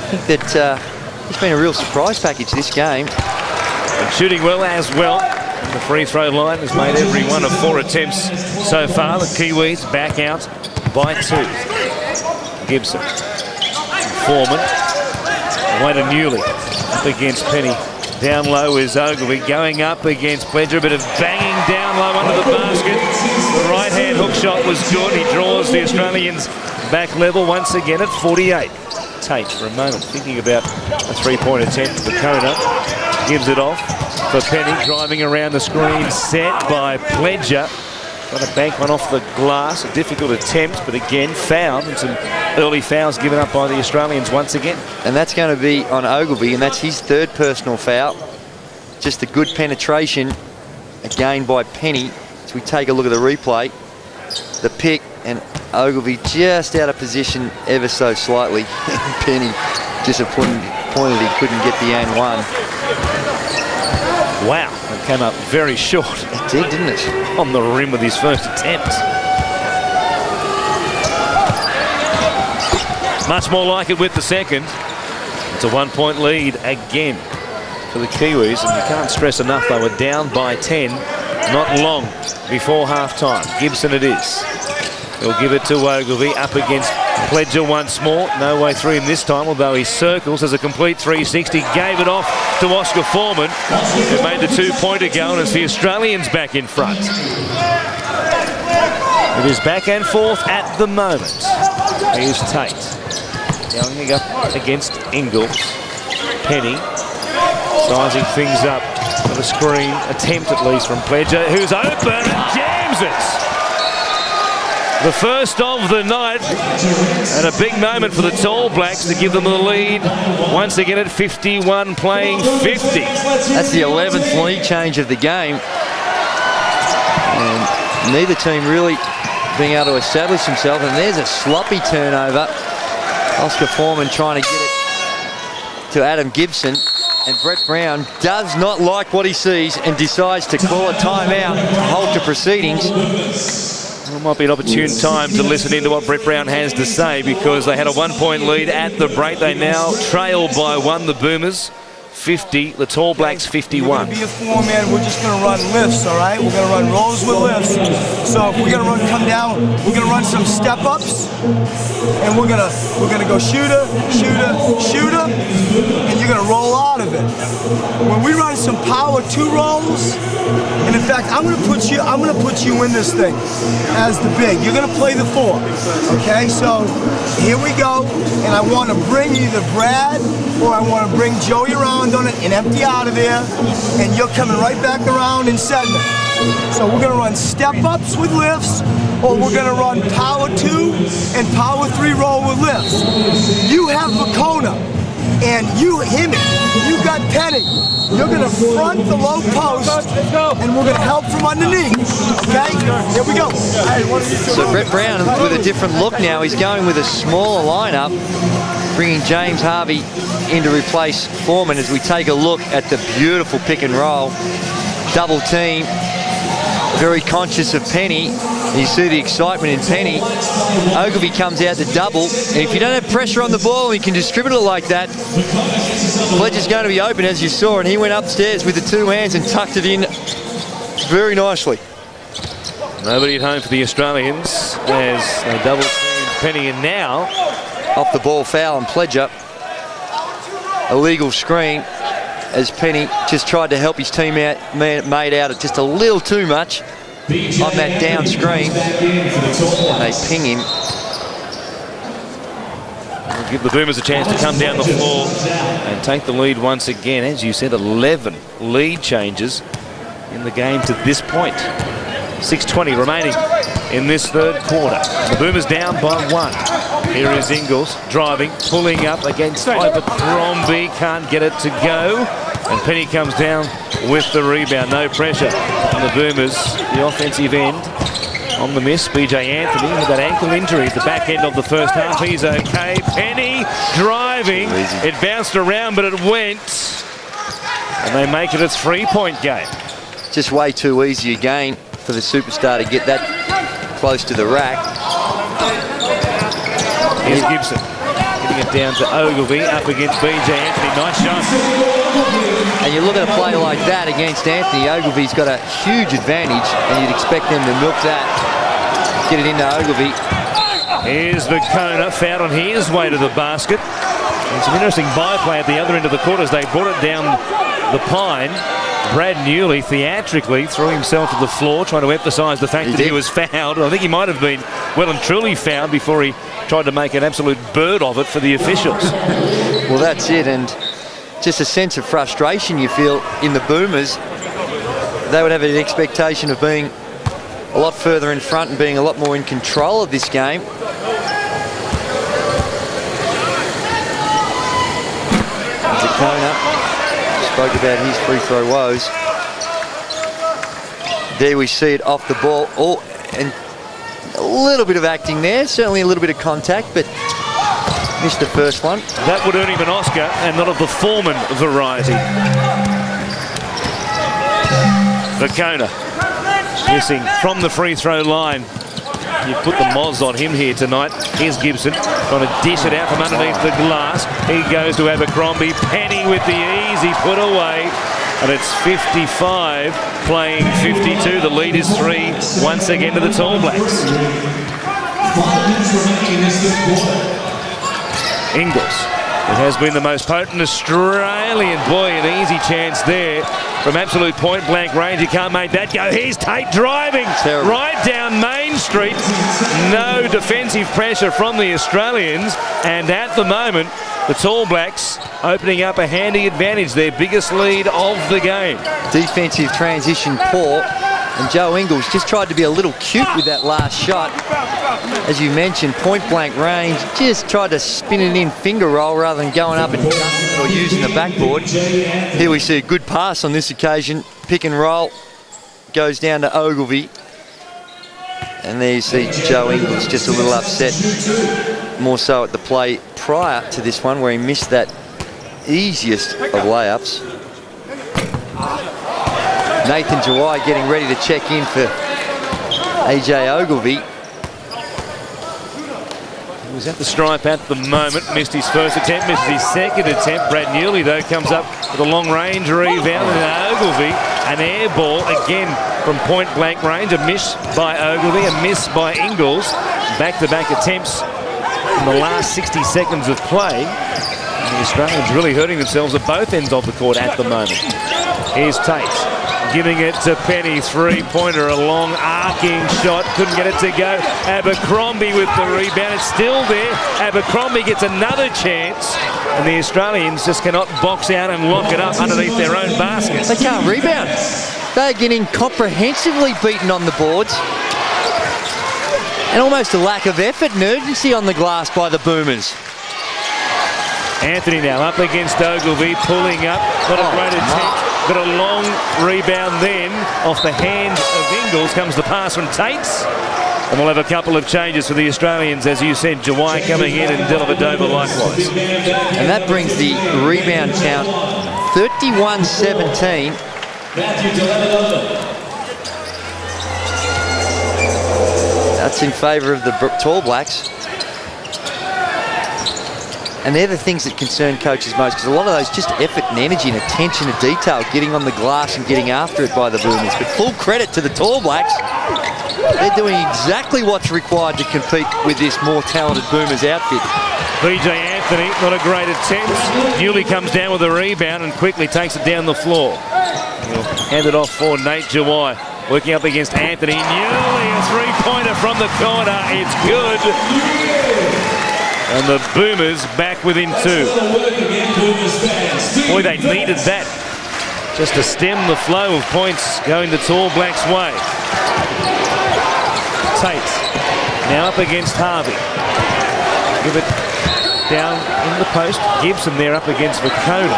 I think that he's been a real surprise package this game. And shooting well as well. And the free throw line has made every one of 4 attempts so far. The Kiwis back out by 2. Gibson. Foreman. Waitanuli up against Penny. Down low is Ogilvie, going up against Pledger. A bit of banging down low under the basket. The right-hand hook shot was good. He draws the Australians back level once again at 48. Tate, for a moment, thinking about a three-point attempt. Bacona gives it off for Penny, driving around the screen, set by Pledger. Got to bank one off the glass. A difficult attempt, but again, fouled, and some early fouls given up by the Australians once again. And that's going to be on Ogilvie, and that's his third personal foul. Just a good penetration, again by Penny. As we take a look at the replay, the pick, and Ogilvie just out of position ever so slightly. Penny disappointed he couldn't get the and one. Wow, it came up very short. It did, didn't it? On the rim with his first attempt. Much more like it with the second. It's a 1-point lead again for the Kiwis, and you can't stress enough they were down by 10 not long before half-time. Gibson it is. He'll give it to Ogilvie up against Pledger once more. No way through him this time, although he circles as a complete 360. Gave it off to Oscar Foreman, who made the two-pointer go, and it's the Australians back in front. It is back and forth at the moment. Here's Tate. Going up against Ingles. Penny sizing things up for the screen attempt, at least, from Pledger, who's open and jams it. The first of the night, and a big moment for the Tall Blacks to give them the lead once again at 51, playing 50. That's the 11th lead change of the game. And neither team really being able to establish himself, and there's a sloppy turnover. Oscar Foreman trying to get it to Adam Gibson, and Brett Brown does not like what he sees and decides to call a timeout, halt to proceedings. Well, it might be an opportune time to listen into what Brett Brown has to say, because they had a 1-point lead at the break. They now trail by 1, the Boomers 50, the Tall Blacks 51. We're going to be a four-man. We're just going to run lifts, all right? We're going to run rolls with lifts. So if we're going to come down, we're going to run some step-ups, and we're going to go shooter, and you're going to roll out of it. When we run some power 2 rolls, and in fact, I'm going to put you in this thing as the big. You're going to play the 4, okay? So here we go, and I want to bring either Brad or I want to bring Joey around on it and empty out of there, and you're coming right back around and setting it. So we're going to run step-ups with lifts, or we're going to run power 2 and power 3 roll with lifts. You have Bacona, and you got Penny. You're going to front the low post, and we're going to help from underneath. Okay? Here we go. So Brett Brown with a different look now. He's going with a smaller lineup, bringing James Harvey in to replace Foreman as we take a look at the beautiful pick and roll. Double team, very conscious of Penny. You see the excitement in Penny. Ogilvie comes out to double, and if you don't have pressure on the ball, you can distribute it like that. Pledger's going to be open, as you saw, and he went upstairs with the 2 hands and tucked it in very nicely. Nobody at home for the Australians as they double team Penny, and now off the ball foul on Pledger. Illegal screen as Penny just tried to help his teammate out at just a little too much on that down screen, and they ping him. We'll give the Boomers a chance to come down the floor and take the lead once again. As you said, 11 lead changes in the game to this point. 6:20 remaining in this third quarter. The Boomers down by 1. Here is Ingles driving, pulling up against Abercrombie, can't get it to go, and Penny comes down with the rebound. No pressure on the Boomers, the offensive end. On the miss, BJ Anthony with that ankle injury at the back end of the first half. He's okay. Penny driving. It bounced around, but it went, and they make it a 3-point game. Just way too easy again for the superstar to get that close to the rack. Here's Gibson getting it down to Ogilvie up against BJ Anthony. Nice shot. And you look at a play like that against Anthony. Ogilvie's got a huge advantage, and you'd expect them to milk that. Get it into Ogilvie. Here's Bacona, fouled on his way to the basket. It's an interesting byplay at the other end of the court as they brought it down the pine. Brad Newley theatrically threw himself to the floor, trying to emphasise the fact that he was fouled. I think he might have been well and truly fouled before he tried to make an absolute bird of it for the officials. Well, that's it, and just a sense of frustration you feel in the Boomers. They would have an expectation of being a lot further in front and being a lot more in control of this game. Zakona spoke about his free throw woes. There we see it off the ball. Oh, and a little bit of acting there, certainly a little bit of contact, but missed the first one. That would earn him an Oscar, and not of the Foreman variety. Zakona missing from the free throw line. You put the Moz on him here tonight. Here's Gibson trying to dish it out from underneath the glass. He goes to Abercrombie. Penny with the easy put away. And it's 55 playing 52. The lead is 3 once again to the Tall Blacks. Ingles. It has been the most potent Australian. Boy, an easy chance there from absolute point-blank range. You can't make that go. Here's Tate driving right down Main Street. No defensive pressure from the Australians. And at the moment, the Tall Blacks opening up a handy advantage, their biggest lead of the game. Defensive transition poor. And Joe Ingles just tried to be a little cute with that last shot. As you mentioned, point-blank range, just tried to spin it in finger roll rather than going up and dunking it or using the backboard. Here we see a good pass on this occasion. Pick and roll goes down to Ogilvie. And there you see Joe Ingles just a little upset, more so at the play prior to this one where he missed that easiest of layups. Nathan Jawai getting ready to check in for AJ Ogilvie. He was at the stripe at the moment, missed his first attempt, missed his second attempt. Brad Newley, though, comes up with a long-range rebound, and Ogilvie, an air ball again from point-blank range. A miss by Ogilvie, a miss by Ingles. Back-to-back attempts in the last 60 seconds of play. And the Australians really hurting themselves at both ends of the court at the moment. Here's Tate. Giving it to Penny, three-pointer, a long arcing shot, couldn't get it to go. Abercrombie with the rebound, it's still there. Abercrombie gets another chance, and the Australians just cannot box out and lock it up underneath their own baskets. They can't rebound. They're getting comprehensively beaten on the boards. And almost a lack of effort and urgency on the glass by the Boomers. Anthony now up against Ogilvie, pulling up, not a great attempt. But a long rebound then off the hand of Ingles comes the pass from Tates. And we'll have a couple of changes for the Australians, as you said, Jawai coming in and Dellavedova likewise. And that brings the rebound count 31-17. That's in favour of the Tall Blacks. And they're the things that concern coaches most, because a lot of those just effort and energy and attention to detail, getting on the glass and getting after it by the Boomers. But full credit to the Tall Blacks. They're doing exactly what's required to compete with this more talented Boomers outfit. BJ Anthony, not a great attempt. Newley comes down with a rebound and quickly takes it down the floor. He'll hand it off for Nate Jawai. Working up against Anthony. Newley, a three-pointer from the corner. It's good. And the Boomers back within 2. Boy, they needed that just to stem the flow of points going the Tall Blacks' way. Tate now up against Harvey. Give it down in the post. Gibson there up against Vakona.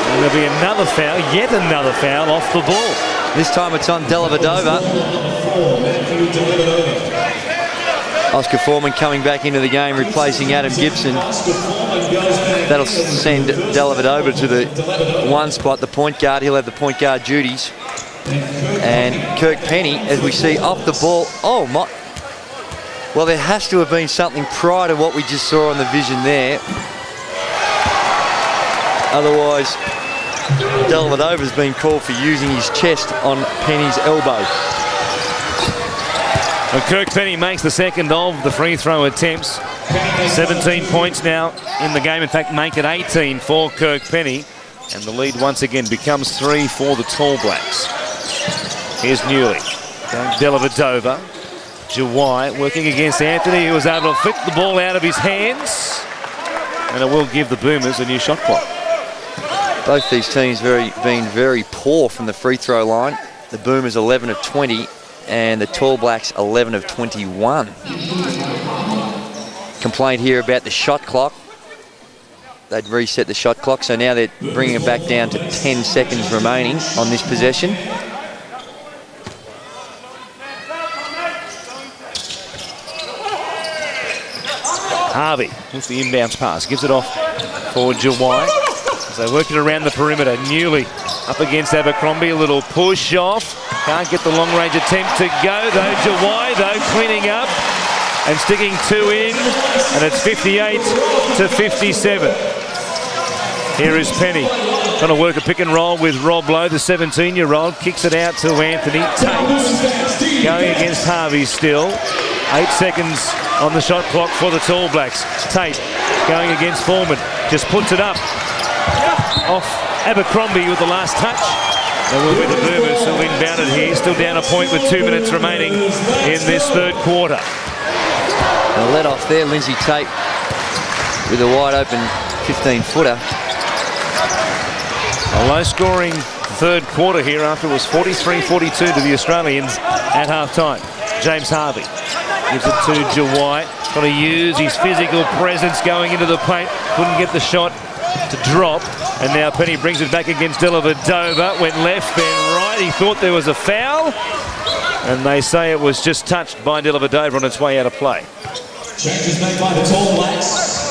And there'll be another foul, yet another foul off the ball. This time it's on Dellavedova. Oscar Foreman coming back into the game, replacing Adam Gibson. That'll send Dellavedova to the one spot, the point guard. He'll have the point guard duties. And Kirk Penny, as we see, off the ball. Oh, my. Well, there has to have been something prior to what we just saw on the vision there. Otherwise, Dellavedova's been called for using his chest on Penny's elbow. And Kirk Penny makes the second of the free throw attempts. 17 points now in the game. In fact, make it 18 for Kirk Penny. And the lead once again becomes 3 for the Tall Blacks. Here's Newley. Dellavedova. Jawai working against Anthony, who was able to flick the ball out of his hands. And it will give the Boomers a new shot clock. Both these teams been very poor from the free throw line. The Boomers 11 of 20 and the Tall Blacks 11 of 21. Complaint here about the shot clock. They'd reset the shot clock, so now they're bringing it back down to 10 seconds remaining on this possession. Harvey with the inbounds pass, gives it off for Jawai. As they work it around the perimeter, Newley up against Abercrombie, a little push off. Can't get the long range attempt to go though. Jawai though cleaning up and sticking 2 in, and it's 58 to 57. Here is Penny, trying to work a pick and roll with Rob Lowe, the 17-year-old, kicks it out to Anthony Tate. Going against Harvey still. 8 seconds on the shot clock for the Tall Blacks. Tate going against Foreman, just puts it up. Off Abercrombie with the last touch. And will be the Boomers who inbound it here. Still down a point with 2 minutes remaining in this third quarter. And a let off there, Lindsay Tate with a wide open 15-footer. A low-scoring third quarter here after it was 43-42 to the Australians at half-time. James Harvey gives it to Jawai. Got to use his physical presence going into the paint. Couldn't get the shot to drop. And now Penny brings it back against Dellavedova. Went left, then right. He thought there was a foul. And they say it was just touched by Dellavedova on its way out of play. Changes made by the Tall Blacks.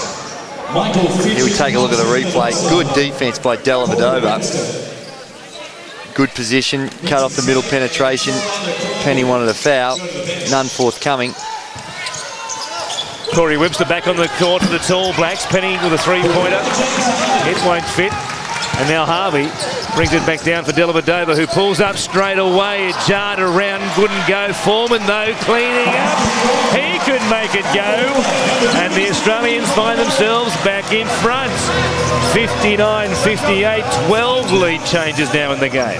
Here we take a look at the replay. Good defense by Dellavedova. Good position, cut off the middle penetration. Penny wanted a foul, none forthcoming. Corey Webster back on the court for the Tall Blacks. Penny with a three-pointer. It won't fit. And now Harvey brings it back down for Dellavedova, who pulls up straight away. It jarred around, couldn't go. Foreman, though, cleaning up. He could make it go. And the Australians find themselves back in front. 59-58, 12 lead changes now in the game.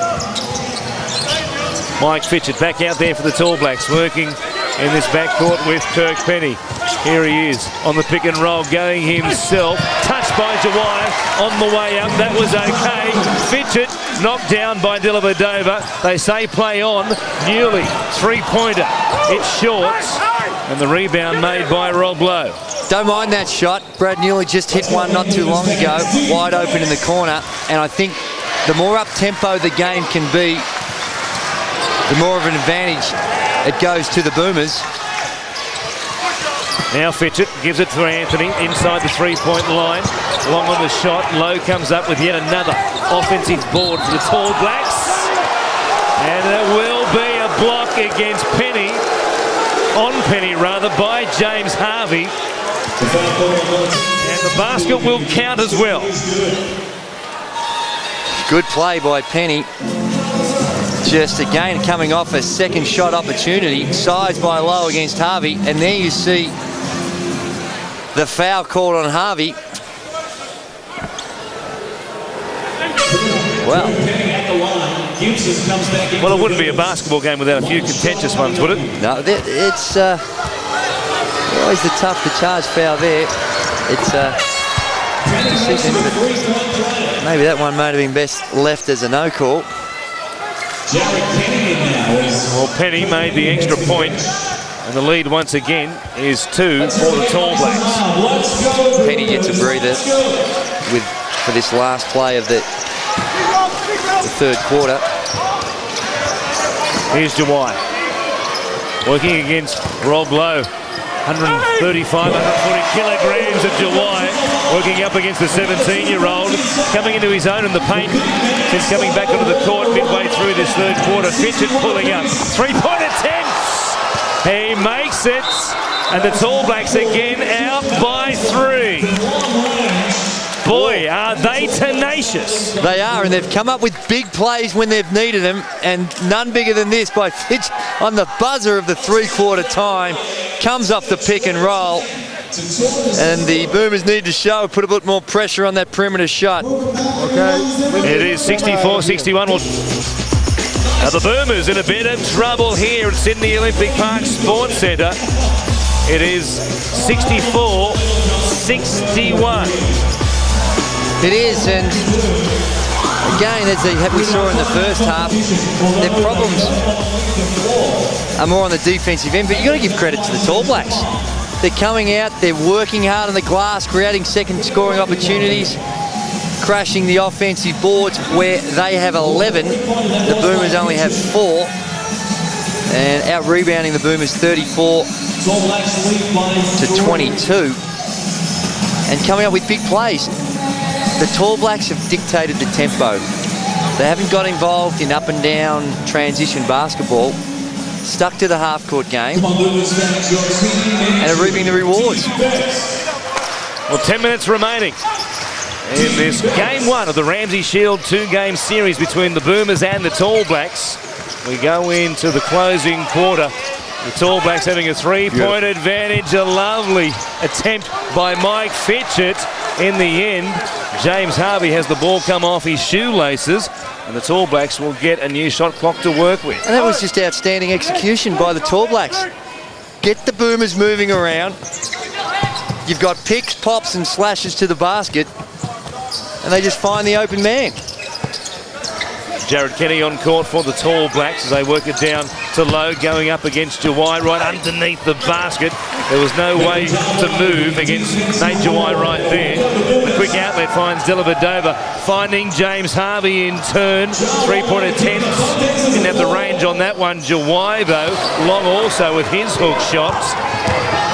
Mike Fitchett back out there for the Tall Blacks, working in this backcourt with Kirk Penny. Here he is on the pick and roll, going himself. Touched by Jawai on the way up. That was okay. Fitchett knocked down by Dellavedova. They say play on. Newley, three-pointer. It's short. And the rebound made by Rob Lowe. Don't mind that shot. Brad Newley just hit one not too long ago, wide open in the corner. And I think the more up-tempo the game can be, the more of an advantage it goes to the Boomers. Now Fitchett gives it to Anthony inside the three-point line. Long on the shot. Lowe comes up with yet another offensive board for the Tall Blacks. And it will be a block against Penny. On Penny, rather, by James Harvey. And the basket will count as well. Good play by Penny. Just again coming off a second shot opportunity, sized by Lowe against Harvey, and there you see the foul called on Harvey. Well, it wouldn't be a basketball game without a few contentious ones, would it? No, it's always the tough to charge foul there. It's decision, but maybe that one might have been best left as a no call. Well, Penny made the extra point, and the lead once again is 2 for the Tall Blacks. Penny gets a breather for this last play of the third quarter. Here's Jawai working against Rob Lowe. 135, 140 kilograms of Jawai working up against the 17-year-old, coming into his own in the paint since coming back onto the court midway through this third quarter. Fitchett pulling up. Three-point attempts. He makes it. And the Tall Blacks again out by 3. boy, are they tenacious. They are, and they've come up with big plays when they've needed them, and none bigger than this by Fitch on the buzzer of the three-quarter time. Comes off the pick and roll, and the Boomers need to show, put a bit more pressure on that perimeter shot. Okay. It is 64-61. The Boomers in a bit of trouble here at Sydney Olympic Park Sports Centre. It is 64-61. It is, and again, as we saw in the first half, their problems are more on the defensive end, but you've got to give credit to the Tall Blacks. They're coming out, they're working hard on the glass, creating second scoring opportunities, crashing the offensive boards where they have 11. The Boomers only have 4. And out-rebounding the Boomers 34-22. And coming up with big plays. The Tall Blacks have dictated the tempo. They haven't got involved in up and down transition basketball. Stuck to the half-court game. And are reaping the rewards. Well, 10 minutes remaining in this game 1 of the Ramsey Shield 2-game series between the Boomers and the Tall Blacks. We go into the closing quarter. The Tall Blacks having a three-point advantage. A lovely attempt by Mike Fitchett. In the end, James Harvey has the ball come off his shoelaces, and the Tall Blacks will get a new shot clock to work with. And that was just outstanding execution by the Tall Blacks. Get the Boomers moving around. You've got picks, pops, and slashes to the basket, and they just find the open man. Jared Kenny on court for the Tall Blacks as they work it down to Lowe, going up against Jawai right underneath the basket. There was no way to move against Nate Jawai right there. The quick outlet finds Dellavedova, finding James Harvey in turn. Three-point attempts. Didn't have the range on that one. Jawai, though, long also with his hook shots.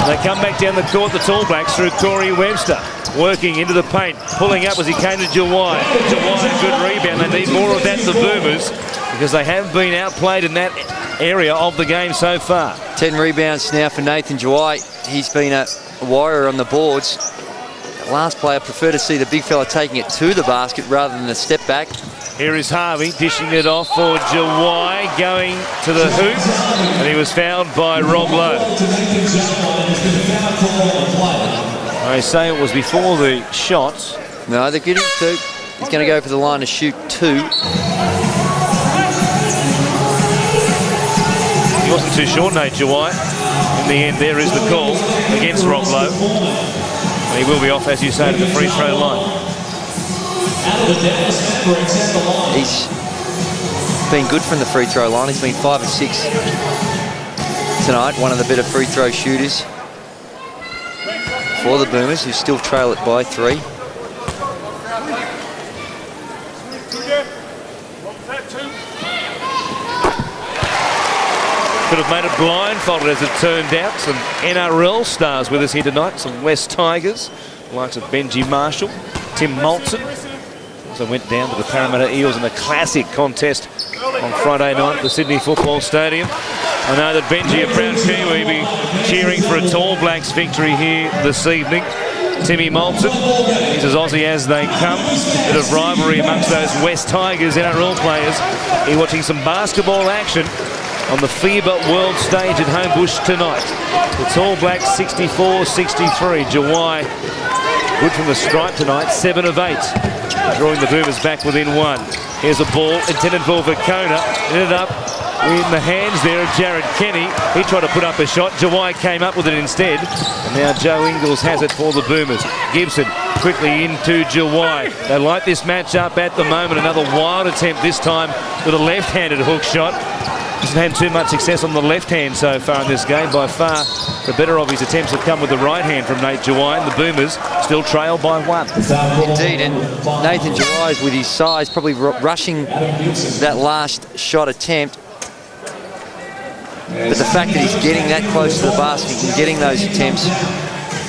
And they come back down the court, the Tall Blacks, through Corey Webster. Working into the paint, pulling up as he came to Jawai. Jawai, good rebound. They need more of that, the Boomers, because they have been outplayed in that area of the game so far. 10 rebounds now for Nathan Jawai. He's been a warrior on the boards. The last player, prefer to see the big fella taking it to the basket rather than a step back. Here is Harvey dishing it off for Jawai, going to the hoop, and he was fouled by Rob Lowe. I say it was before the shot. No, they're getting 2. He's going to go for the line to shoot 2. He wasn't too short, Nate Jawai. In the end, there is the call against Rob Lowe. And he will be off, as you say, to the free throw line. He's been good from the free throw line. He's been 5 of 6 tonight. One of the better free throw shooters for the Boomers, who still trail it by 3. Could have made it blindfolded, as it turned out. Some NRL stars with us here tonight. Some West Tigers, the likes of Benji Marshall, Tim Moulton. Also went down to the Parramatta Eels in a classic contest on Friday night at the Sydney Football Stadium. I know that Benji, a proud Kiwi, will be cheering for a Tall Blacks victory here this evening. Timmy Moulton, he's as Aussie as they come. Bit of rivalry amongst those West Tigers NRL players. Here watching some basketball action on the FIBA World Stage at Homebush tonight. The Tall Blacks 64-63. Jawai good from the stripe tonight, 7 of 8. Drawing the Boomers back within 1. Here's a ball intended for Vicona. Ended up in the hands there of Jared Kenny. He tried to put up a shot. Jawai came up with it instead. And now Joe Ingles has it for the Boomers. Gibson quickly into Jawai. They like this matchup at the moment. Another wild attempt this time with a left-handed hook shot. Hasn't had too much success on the left hand so far in this game. By far, the better of his attempts have come with the right hand from Nate Jawai, and the Boomers still trail by 1. Indeed, and Nathan Jawai, with his size, probably rushing that last shot attempt. But the fact that he's getting that close to the basket and getting those attempts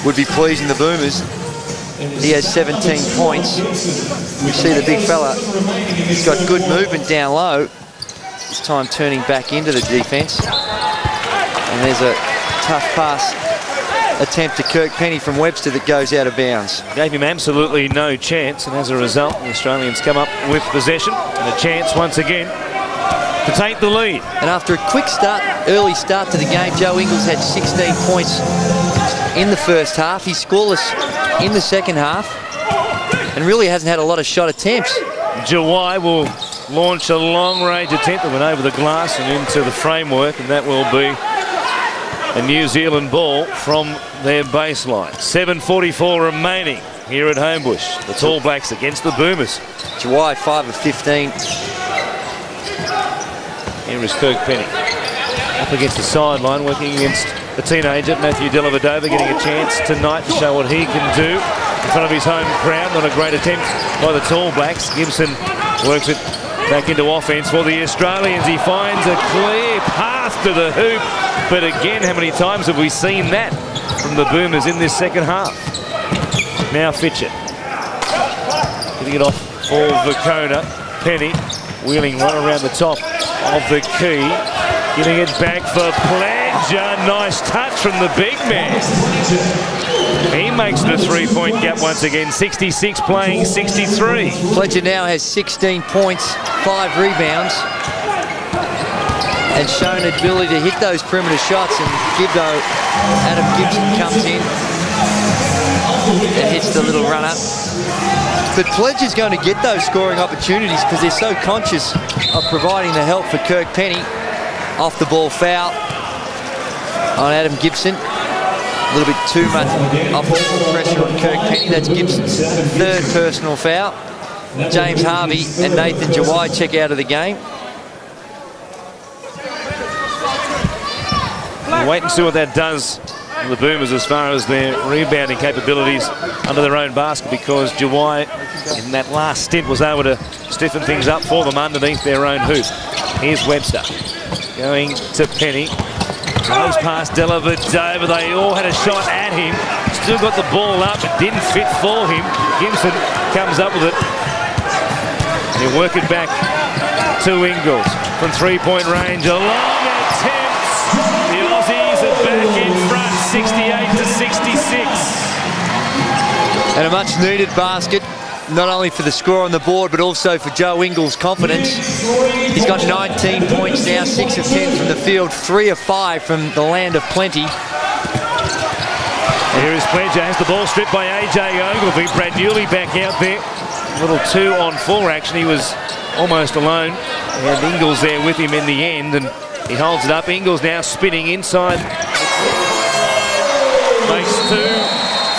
would be pleasing the Boomers. He has 17 points. You see the big fella, he's got good movement down low. This time turning back into the defense. And there's a tough pass attempt to Kirk Penny from Webster that goes out of bounds. Gave him absolutely no chance, and as a result, the Australians come up with possession and a chance once again to take the lead. And after a quick start, early start to the game, Joe Ingles had 16 points in the first half. He's scoreless in the second half and really hasn't had a lot of shot attempts. Jawai will launch a long-range attempt that went over the glass and into the framework, and that will be a New Zealand ball from their baseline. 7:44 remaining here at Homebush. The Tall Blacks against the Boomers. Jawai 5 of 15. Here is Kirk Penny up against the sideline, working against the teenager Matthew Dellavedova, getting a chance tonight to show what he can do in front of his home crowd. Not a great attempt by the Tall Blacks. Gibson works it back into offence for the Australians. He finds a clear path to the hoop, but again, how many times have we seen that from the Boomers in this second half? Now Fitchett getting it off for Vicona. Penny wheeling one around the top of the key, getting it back for Pledger. Nice touch from the big man. He makes the three-point gap once again. 66 playing 63. Pledger now has 16 points, 5 rebounds, and shown an ability to hit those perimeter shots. And Adam Gibson comes in and hits the little runner. But Pledger's going to get those scoring opportunities because they're so conscious of providing the help for Kirk Penny. Off the ball foul on Adam Gibson. A little bit too much offensive pressure on Kirk Penny. That's Gibson's third personal foul. James Harvey and Nathan Jawai check out of the game. We'll wait and see what that does to the Boomers as far as their rebounding capabilities under their own basket, because Jawai in that last stint was able to stiffen things up for them underneath their own hoop. Here's Webster going to Penny. Goes past Dellavedova. They all had a shot at him. Still got the ball up. It didn't fit for him. Gibson comes up with it. He'll work it back to Ingles from three-point range. A long attempt. The Aussies are back in front, 68-66. And a much-needed basket, not only for the score on the board, but also for Joe Ingles' confidence. He's got 19 points now, 6 of 10 from the field, 3 of 5 from the land of plenty. Here is Pledger, has the ball stripped by AJ Ogilvy. Brad Newley back out there. A little 2-on-4 action. He was almost alone. And Ingles there with him in the end, and he holds it up. Ingles now spinning inside. Makes 2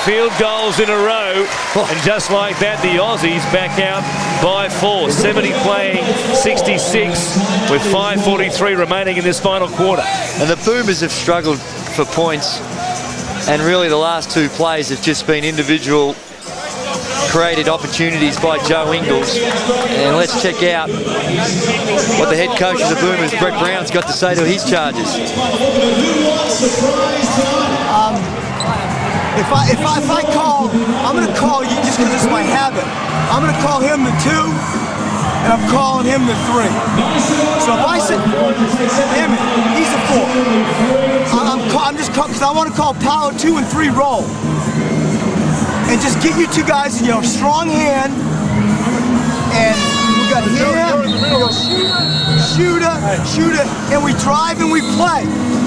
field goals in a row, and just like that, the Aussies back out by 4. 70 playing 66 with 5:43 remaining in this final quarter. And the Boomers have struggled for points, and really the last 2 plays have just been individual created opportunities by Joe Ingles. And let's check out what the head coach of the Boomers, Brett Brown's, got to say to his charges. If I call, I'm going to call you just because it's my habit. I'm going to call him the 2, and I'm calling him the 3. So if I say, damn it, he's a 4. I'm just calling because I want to call power 2 and 3 roll. And just get you 2 guys in your strong hand. And we got him, shooter, and we drive and we play.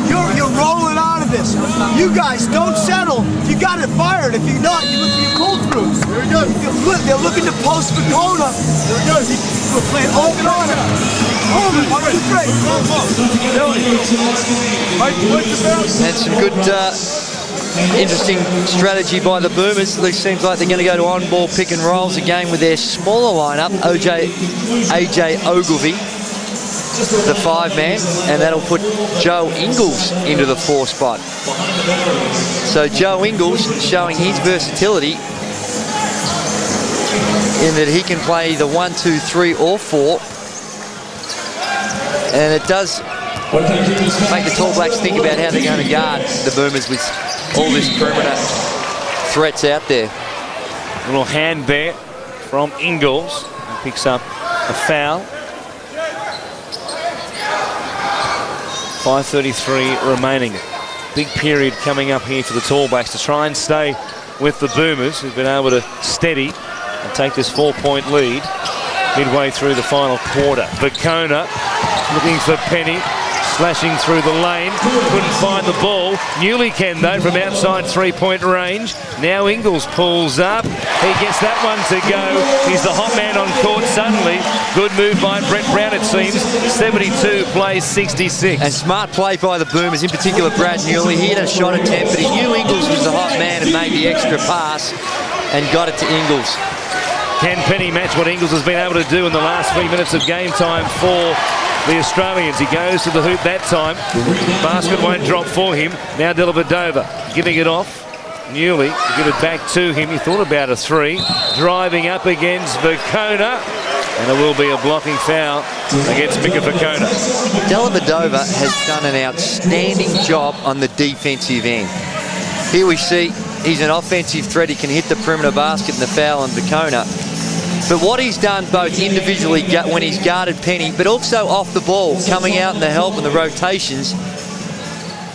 You're rolling out of this. You guys don't settle. If you got it fired, if you're not, you look for your cold throughs. There we go. They're looking to post Vicona. There we go. We're playing open on it. Open. Great. And some good, interesting strategy by the Boomers. It seems like they're going to go to on-ball pick and rolls again with their smaller lineup. AJ Ogilvy, the 5-man, and that'll put Joe Ingles into the 4 spot. So Joe Ingles showing his versatility in that he can play either 1, 2, 3, or 4. And it does make the Tall Blacks think about how they're going to guard the Boomers with all this perimeter threats out there. A little hand there from Ingles. He picks up a foul. 5:33 remaining. big period coming up here for the Tall Blacks to try and stay with the Boomers, who've been able to steady and take this 4-point lead midway through the final quarter. Vicona looking for Penny, slashing through the lane, couldn't find the ball. Newley can though from outside 3-point range. Now Ingles pulls up, he gets that one to go. He's the hot man on court suddenly. Good move by Brett Brown, it seems. 72 plays 66. And smart play by the Boomers, in particular Brad Newley. He had a shot attempt, but he knew Ingles was the hot man and made the extra pass and got it to Ingles. Can Penny match what Ingles has been able to do in the last 3 minutes of game time for the Australians? He goes to the hoop that time. Basket won't drop for him. Now Dellavedova giving it off. Newley to give it back to him. He thought about a three. Driving up against Vicona. And there will be a blocking foul against Mika Vicona. Dellavedova has done an outstanding job on the defensive end. Here we see he's an offensive threat. He can hit the perimeter basket and the foul on Vicona. But what he's done both individually when he's guarded Penny, but also off the ball, coming out in the help and the rotations.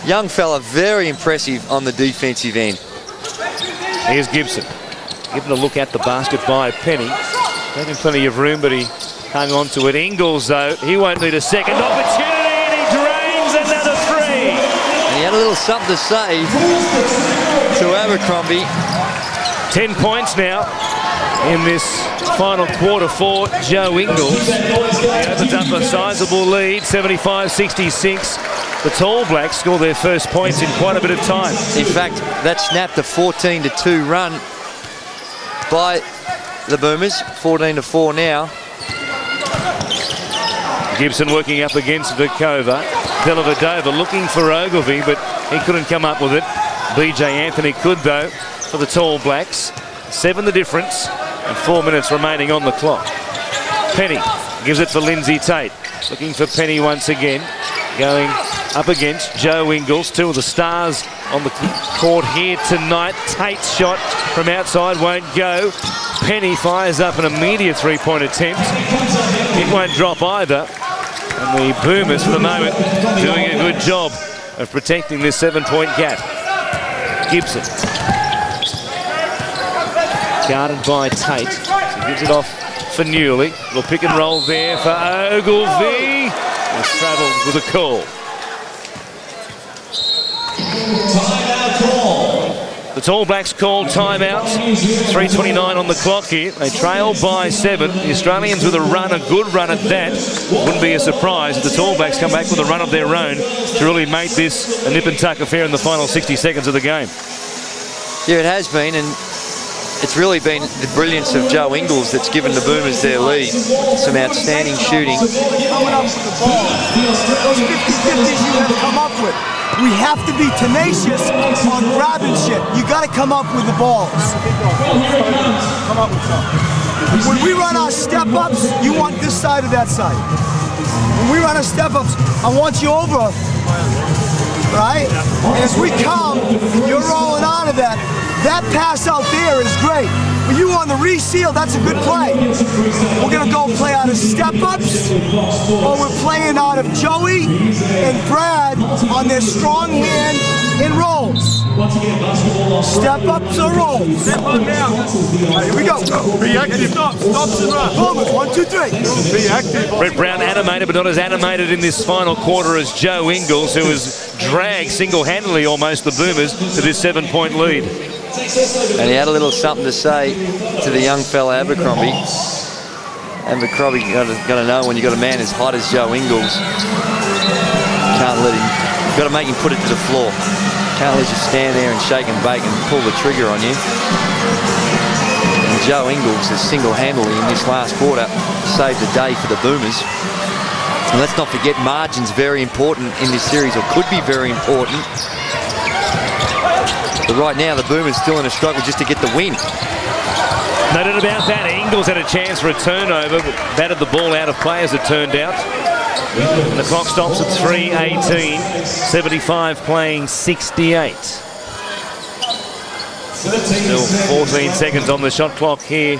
Young fella, very impressive on the defensive end. Here's Gibson. Given a look at the basket by Penny. Taking plenty of room, but he hung on to it. Ingles, though, he won't need a second opportunity, and he drains another three. And he had a little something to say to Abercrombie. 10 points now in this final quarter for Joe Ingles. He opens up a sizable lead, 75-66. The Tall Blacks score their first points in quite a bit of time. In fact, that snapped a 14-2 run by the Boomers. 14-4 now. Gibson working up against Vicova. Dellavedova looking for Ogilvie, but he couldn't come up with it. BJ Anthony could, though, for the Tall Blacks. 7 the difference, and 4 minutes remaining on the clock. Penny gives it for Lindsay Tate. Looking for Penny once again. Going up against Joe Ingles. Two of the stars on the court here tonight. Tate's shot from outside won't go. Penny fires up an immediate 3-point attempt. It won't drop either. And the Boomers, for the moment, doing a good job of protecting this 7-point gap. Gibson. Guarded by Tate. He gives it off for Newley. Little pick and roll there for Ogilvie. He's travelled with a call. Timeout call. The Tall Blacks call timeout. 3:29 on the clock here. They trail by 7. The Australians with a run, a good run at that. Wouldn't be a surprise if the Tall Blacks come back with a run of their own to really make this a nip and tuck affair in the final 60 seconds of the game. Yeah, it has been, and it's really been the brilliance of Joe Ingles that's given the Boomers their lead. Some outstanding shooting. Coming up with the ball. Those 50-50s you have to come up with. We have to be tenacious on grabbing shit. You got to come up with the balls. Come up with something. When we run our step-ups, you want this side or that side. When we run our step-ups, I want you over, right? And as we come, you're rolling out of that. That pass out there is great. But you on the reseal, that's a good play. We're going to go play out of step-ups, or we're playing out of Joey and Brad on their strong hand in rolls. Step-ups or rolls. Step up now. Here we go. Be active. Stops and run. Boomers, 1, 2, 3. Be active. Brett Brown animated, but not as animated in this final quarter as Joe Ingles, who has dragged single-handedly almost the Boomers to this 7-point lead. And he had a little something to say to the young fella Abercrombie. Abercrombie got to know when you got a man as hot as Joe Ingles, can't let him. You've got to make him put it to the floor. Can't let you stand there and shake and bake and pull the trigger on you. And Joe Ingles has single-handedly in this last quarter saved the day for the Boomers. And let's not forget, margin's very important in this series, or could be very important. But right now, the Boomers still in a struggle just to get the win. No doubt about that. Ingles had a chance for a turnover, but batted the ball out of play as it turned out. And the clock stops at 3:18. 75 playing 68. Still 14 seconds on the shot clock here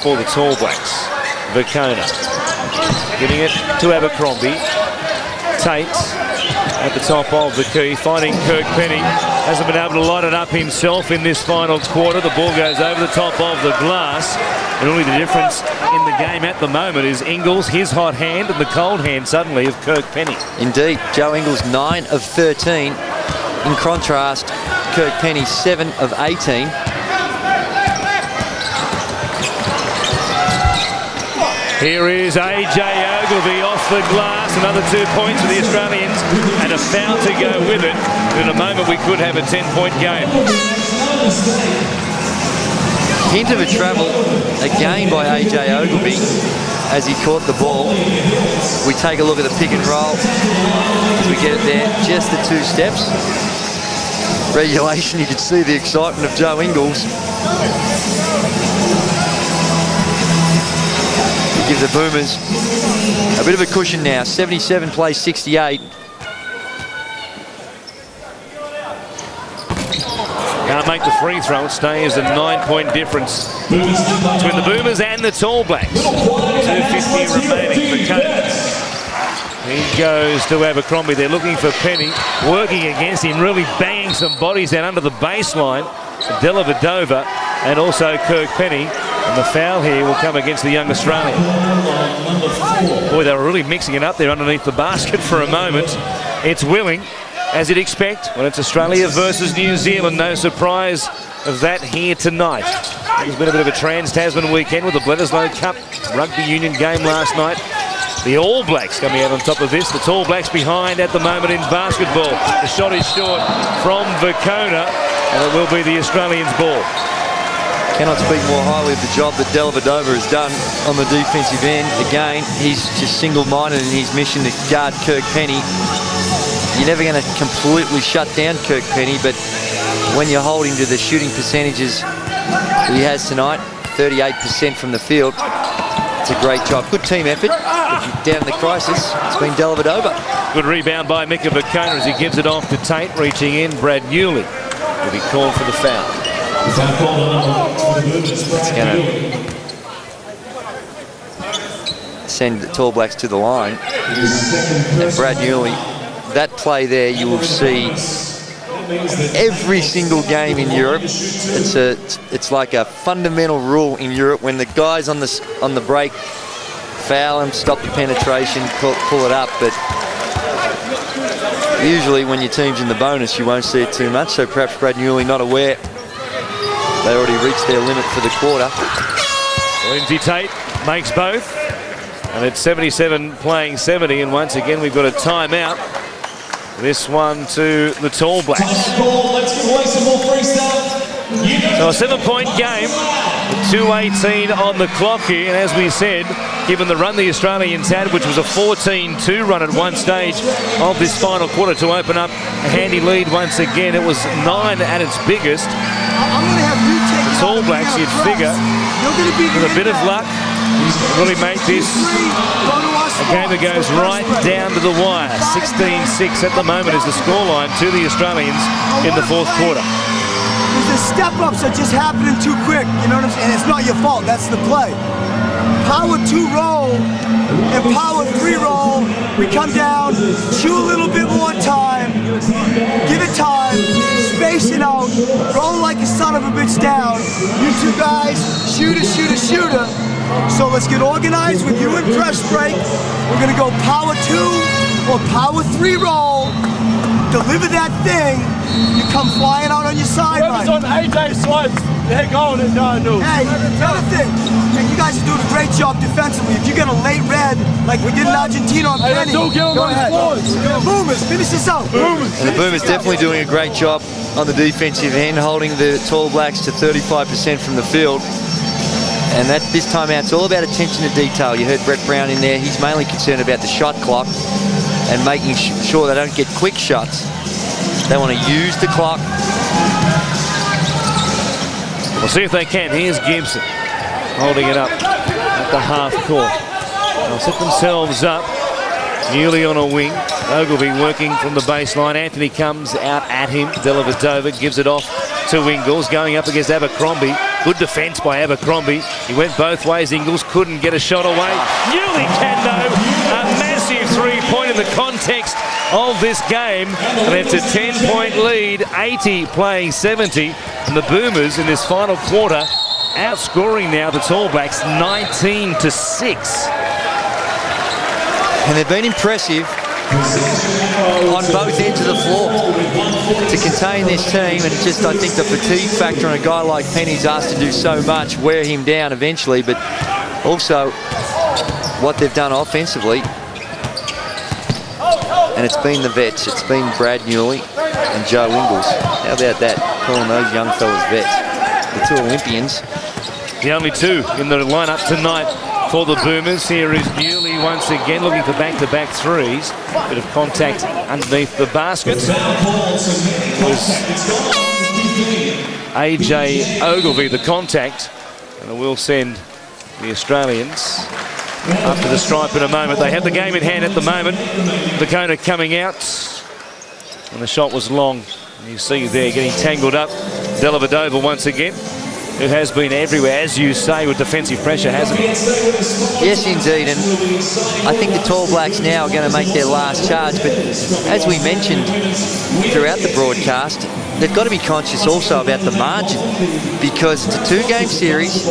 for the Tall Blacks. Vicona giving it to Abercrombie. Tate at the top of the key, finding Kirk Penny. Hasn't been able to light it up himself in this final quarter. The ball goes over the top of the glass. And only the difference in the game at the moment is Ingles, his hot hand, and the cold hand suddenly of Kirk Penny. Indeed, Joe Ingles 9 of 13. In contrast, Kirk Penny 7 of 18. Here is AJ Ogilvy off the glass. Another 2 points for the Australians and a foul to go with it. In a moment we could have a 10-point game. Hint of a travel again by AJ Ogilvy as he caught the ball. We take a look at the pick and roll as we get it there. Just the 2 steps. Regulation, you can see the excitement of Joe Ingles. Give the Boomers a bit of a cushion now. 77 plays 68. Can't make the free throw. It stays a 9-point difference between the Boomers and the Tall Blacks. 2:50 remaining for Coates. He goes to Abercrombie. They're looking for Penny, working against him, really banging some bodies down under the baseline. Dellavedova and also Kirk Penny. And the foul here will come against the young Australian. Boy, they were really mixing it up there underneath the basket for a moment. It's Willing, as you'd expect, when it's Australia versus New Zealand. No surprise of that here tonight. There's been a bit of a Trans-Tasman weekend with the Bledisloe Cup rugby union game last night. The All Blacks coming out on top of this. The Tall Blacks behind at the moment in basketball. The shot is short from Vicona, and it will be the Australians' ball. Cannot speak more highly of the job that Dellavedova has done on the defensive end. Again, he's just single-minded in his mission to guard Kirk Penny. You're never going to completely shut down Kirk Penny, but when you hold him to the shooting percentages that he has tonight, 38% from the field, it's a great job. Good team effort. Down in the crisis, it's been Dellavedova. Good rebound by Mika Vicona as he gives it off to Tate. Reaching in, Brad Newley will be called for the foul. It's going to send the Tall Blacks to the line. And Brad Newley, that play there you will see every single game in Europe. It's like a fundamental rule in Europe when the guys on the break foul him, stop the penetration, pull it up, but usually when your team's in the bonus you won't see it too much, so perhaps Brad Newley not aware they already reached their limit for the quarter. Lindsay Tate makes both, and it's 77 playing 70, and once again we've got a timeout. This one to the Tall Blacks. So a 7-point game, 2:18 on the clock here, and as we said, given the run the Australians had, which was a 14-2 run at one stage of this final quarter to open up a handy lead once again. It was 9 at its biggest. The Tall Blacks, you'd figure, with a bit of luck, really make this a game that goes right down to the wire. 16-6 at the moment is the scoreline to the Australians in the fourth quarter. The step-ups are just happening too quick, you know what I'm saying? And it's not your fault, that's the play. Power 2 roll and power 3 roll. We come down, chew a little bit more time, give it time, space it out, roll like a son of a bitch down. You two guys, shooter, shooter, shooter. So let's get organized with you and press break. We're gonna go power 2 or power 3 roll. Deliver that thing, you come flying out on your sideline. Whoever's on AJ's side, they're going and no. Hey, another thing, man, you guys are doing a great job defensively. If you get a late red, like we did in Argentina on Penny, don't give them go ahead. Boomers, finish this out. And the Boomers definitely doing a great job on the defensive end, holding the Tall Blacks to 35% from the field. And that this time out, it's all about attention to detail. You heard Brett Brown in there. He's mainly concerned about the shot clock and making sure they don't get quick shots. They want to use the clock. We'll see if they can. Here's Gibson holding it up at the half court. They'll set themselves up. Newley on a wing. Ogilvy working from the baseline. Anthony comes out at him. Dellavedova gives it off to Ingles, going up against Abercrombie. Good defence by Abercrombie. He went both ways. Ingles couldn't get a shot away. Newley can though. A massive three-pointer in the context of this game. And it's a 10-point lead, 80 playing 70. And the Boomers in this final quarter outscoring now the Tall Blacks 19-6. And they've been impressive on both ends of the floor to contain this team, and just I think the fatigue factor on a guy like Penny's asked to do so much, wear him down eventually, but also what they've done offensively. And it's been the vets. It's been Brad Newley and Joe Ingles. How about that, calling those young fellas vets? The two Olympians. The only two in the lineup tonight for the Boomers. Here is Newley once again looking for back-to-back threes. Bit of contact underneath the basket. It was AJ Ogilvie, the contact. And it will send the Australians up to the stripe in a moment. They have the game in hand at the moment. Vicona coming out. And the shot was long. You see there getting tangled up. Dellavedova once again, who has been everywhere, as you say, with defensive pressure, hasn't he? Yes, indeed, and I think the Tall Blacks now are going to make their last charge, but as we mentioned throughout the broadcast, they've got to be conscious also about the margin, because it's a two-game series.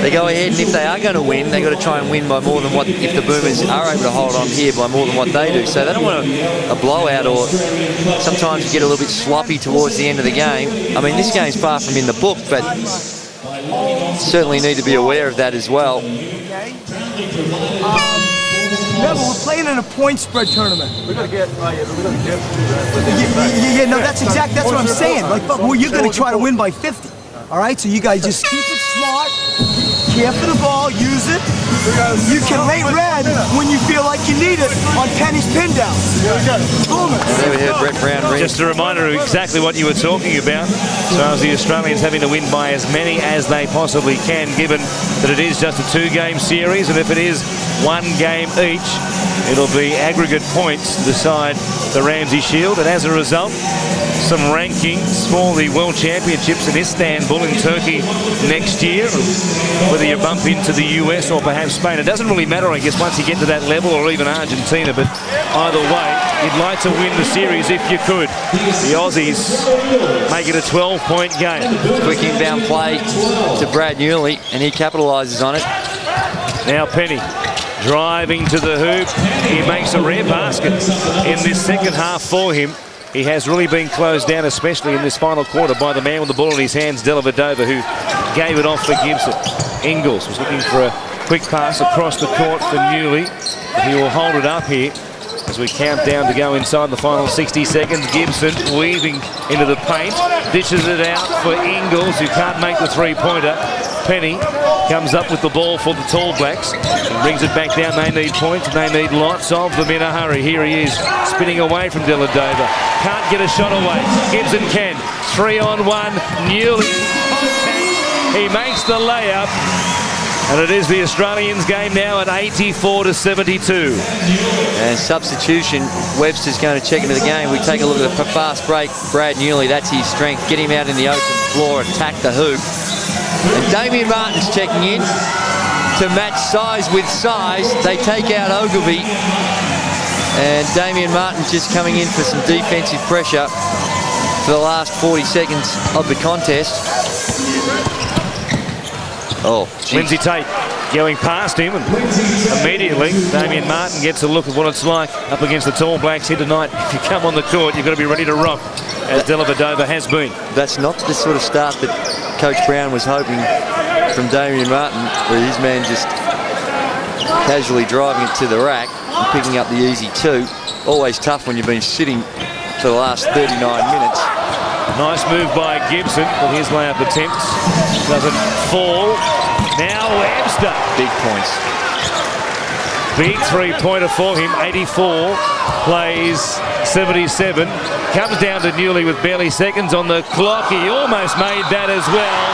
They go ahead, and if they are going to win, they've got to try and win by more than what, if the Boomers are able to hold on here, by more than what they do. So they don't want a blowout, or sometimes you get a little bit sloppy towards the end of the game. I mean, this game's far from in the book, but certainly need to be aware of that as well. Remember, we're playing in a point spread tournament. We're gonna get. Yeah, no, that's what I'm saying. Like, well, you're gonna try to win by 50. All right, so you guys just keep it smart, care for the ball, use it. You can lay red when you feel like you need it on Penny's pin down. There we heard Brett Brown. Just a reminder of exactly what you were talking about, as far as the Australians having to win by as many as they possibly can, given that it is just a two-game series, and if it is one game each, it'll be aggregate points to decide the Ramsey Shield, and as a result, some rankings for the World Championships in Istanbul in Turkey next year, whether you bump into the US or perhaps Spain. It doesn't really matter, I guess, once you get to that level, or even Argentina, but either way, you'd like to win the series if you could. The Aussies make it a 12-point game. Quick inbound play to Brad Newley, and he capitalises on it. Now Penny driving to the hoop. He makes a rare basket in this second half for him. He has really been closed down, especially in this final quarter, by the man with the ball in his hands, Dellavedova, who gave it off for Gibson. Ingles was looking for a quick pass across the court for Newley. He will hold it up here as we count down to go inside the final 60 seconds. Gibson weaving into the paint, dishes it out for Ingles, who can't make the three-pointer. Penny comes up with the ball for the Tall Blacks and brings it back down. They need points, and they need lots of them in a hurry. Here he is, spinning away from Dellavedova. Can't get a shot away. Gibson can. 3-on-1. Newley. He makes the layup. And it is the Australians' game now at 84-72. And substitution, Webster's going to check into the game. We take a look at the fast break. Brad Newley, that's his strength. Get him out in the open floor, attack the hoop. And Damien Martin's checking in to match size with size. They take out Ogilvie. And Damien Martin just coming in for some defensive pressure for the last 40 seconds of the contest. Oh, geez. Lindsay Tate going past him, and immediately Damien Martin gets a look at what it's like up against the Tall Blacks here tonight. If you come on the court, you've got to be ready to rock, as Dellavedova has been. That's not the sort of start that Coach Brown was hoping from Damien Martin, where his man just casually driving it to the rack and picking up the easy two. Always tough when you've been sitting for the last 39 minutes. Nice move by Gibson with his layup attempt. Doesn't fall. Now Webster. Big points. Big three-pointer for him. 84, plays 77. Comes down to Newley with barely seconds on the clock. He almost made that as well.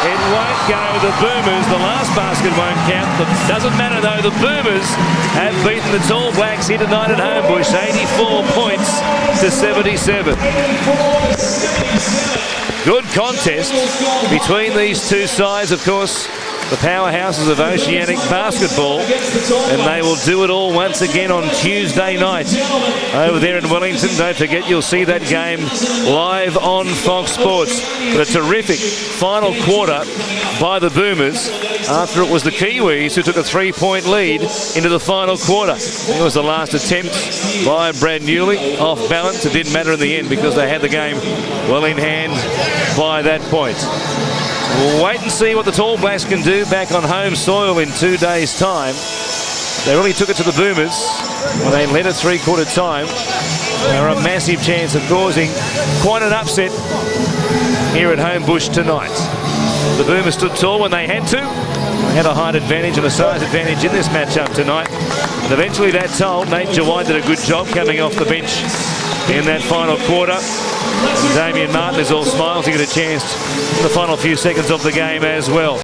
It won't go. The Boomers, the last basket won't count. Doesn't matter though, the Boomers have beaten the Tall Blacks here tonight at Homebush, 84 points to 77. Good contest between these two sides, of course. the powerhouses of Oceanic basketball, and they will do it all once again on Tuesday night over there in Wellington. Don't forget, you'll see that game live on Fox Sports. But a terrific final quarter by the Boomers after it was the Kiwis who took a 3-point lead into the final quarter. It was the last attempt by Brad Newley, off balance. It didn't matter in the end because they had the game well in hand by that point. We'll wait and see what the Tall Blacks can do back on home soil in 2 days' time. They really took it to the Boomers when they led at three-quarter time. They were a massive chance of causing quite an upset here at Homebush tonight. The Boomers stood tall when they had to. They had a height advantage and a size advantage in this matchup tonight. And eventually that told. Nate Jawai did a good job coming off the bench in that final quarter. And Damien Martin is all smiles to get a chance in the final few seconds of the game as well.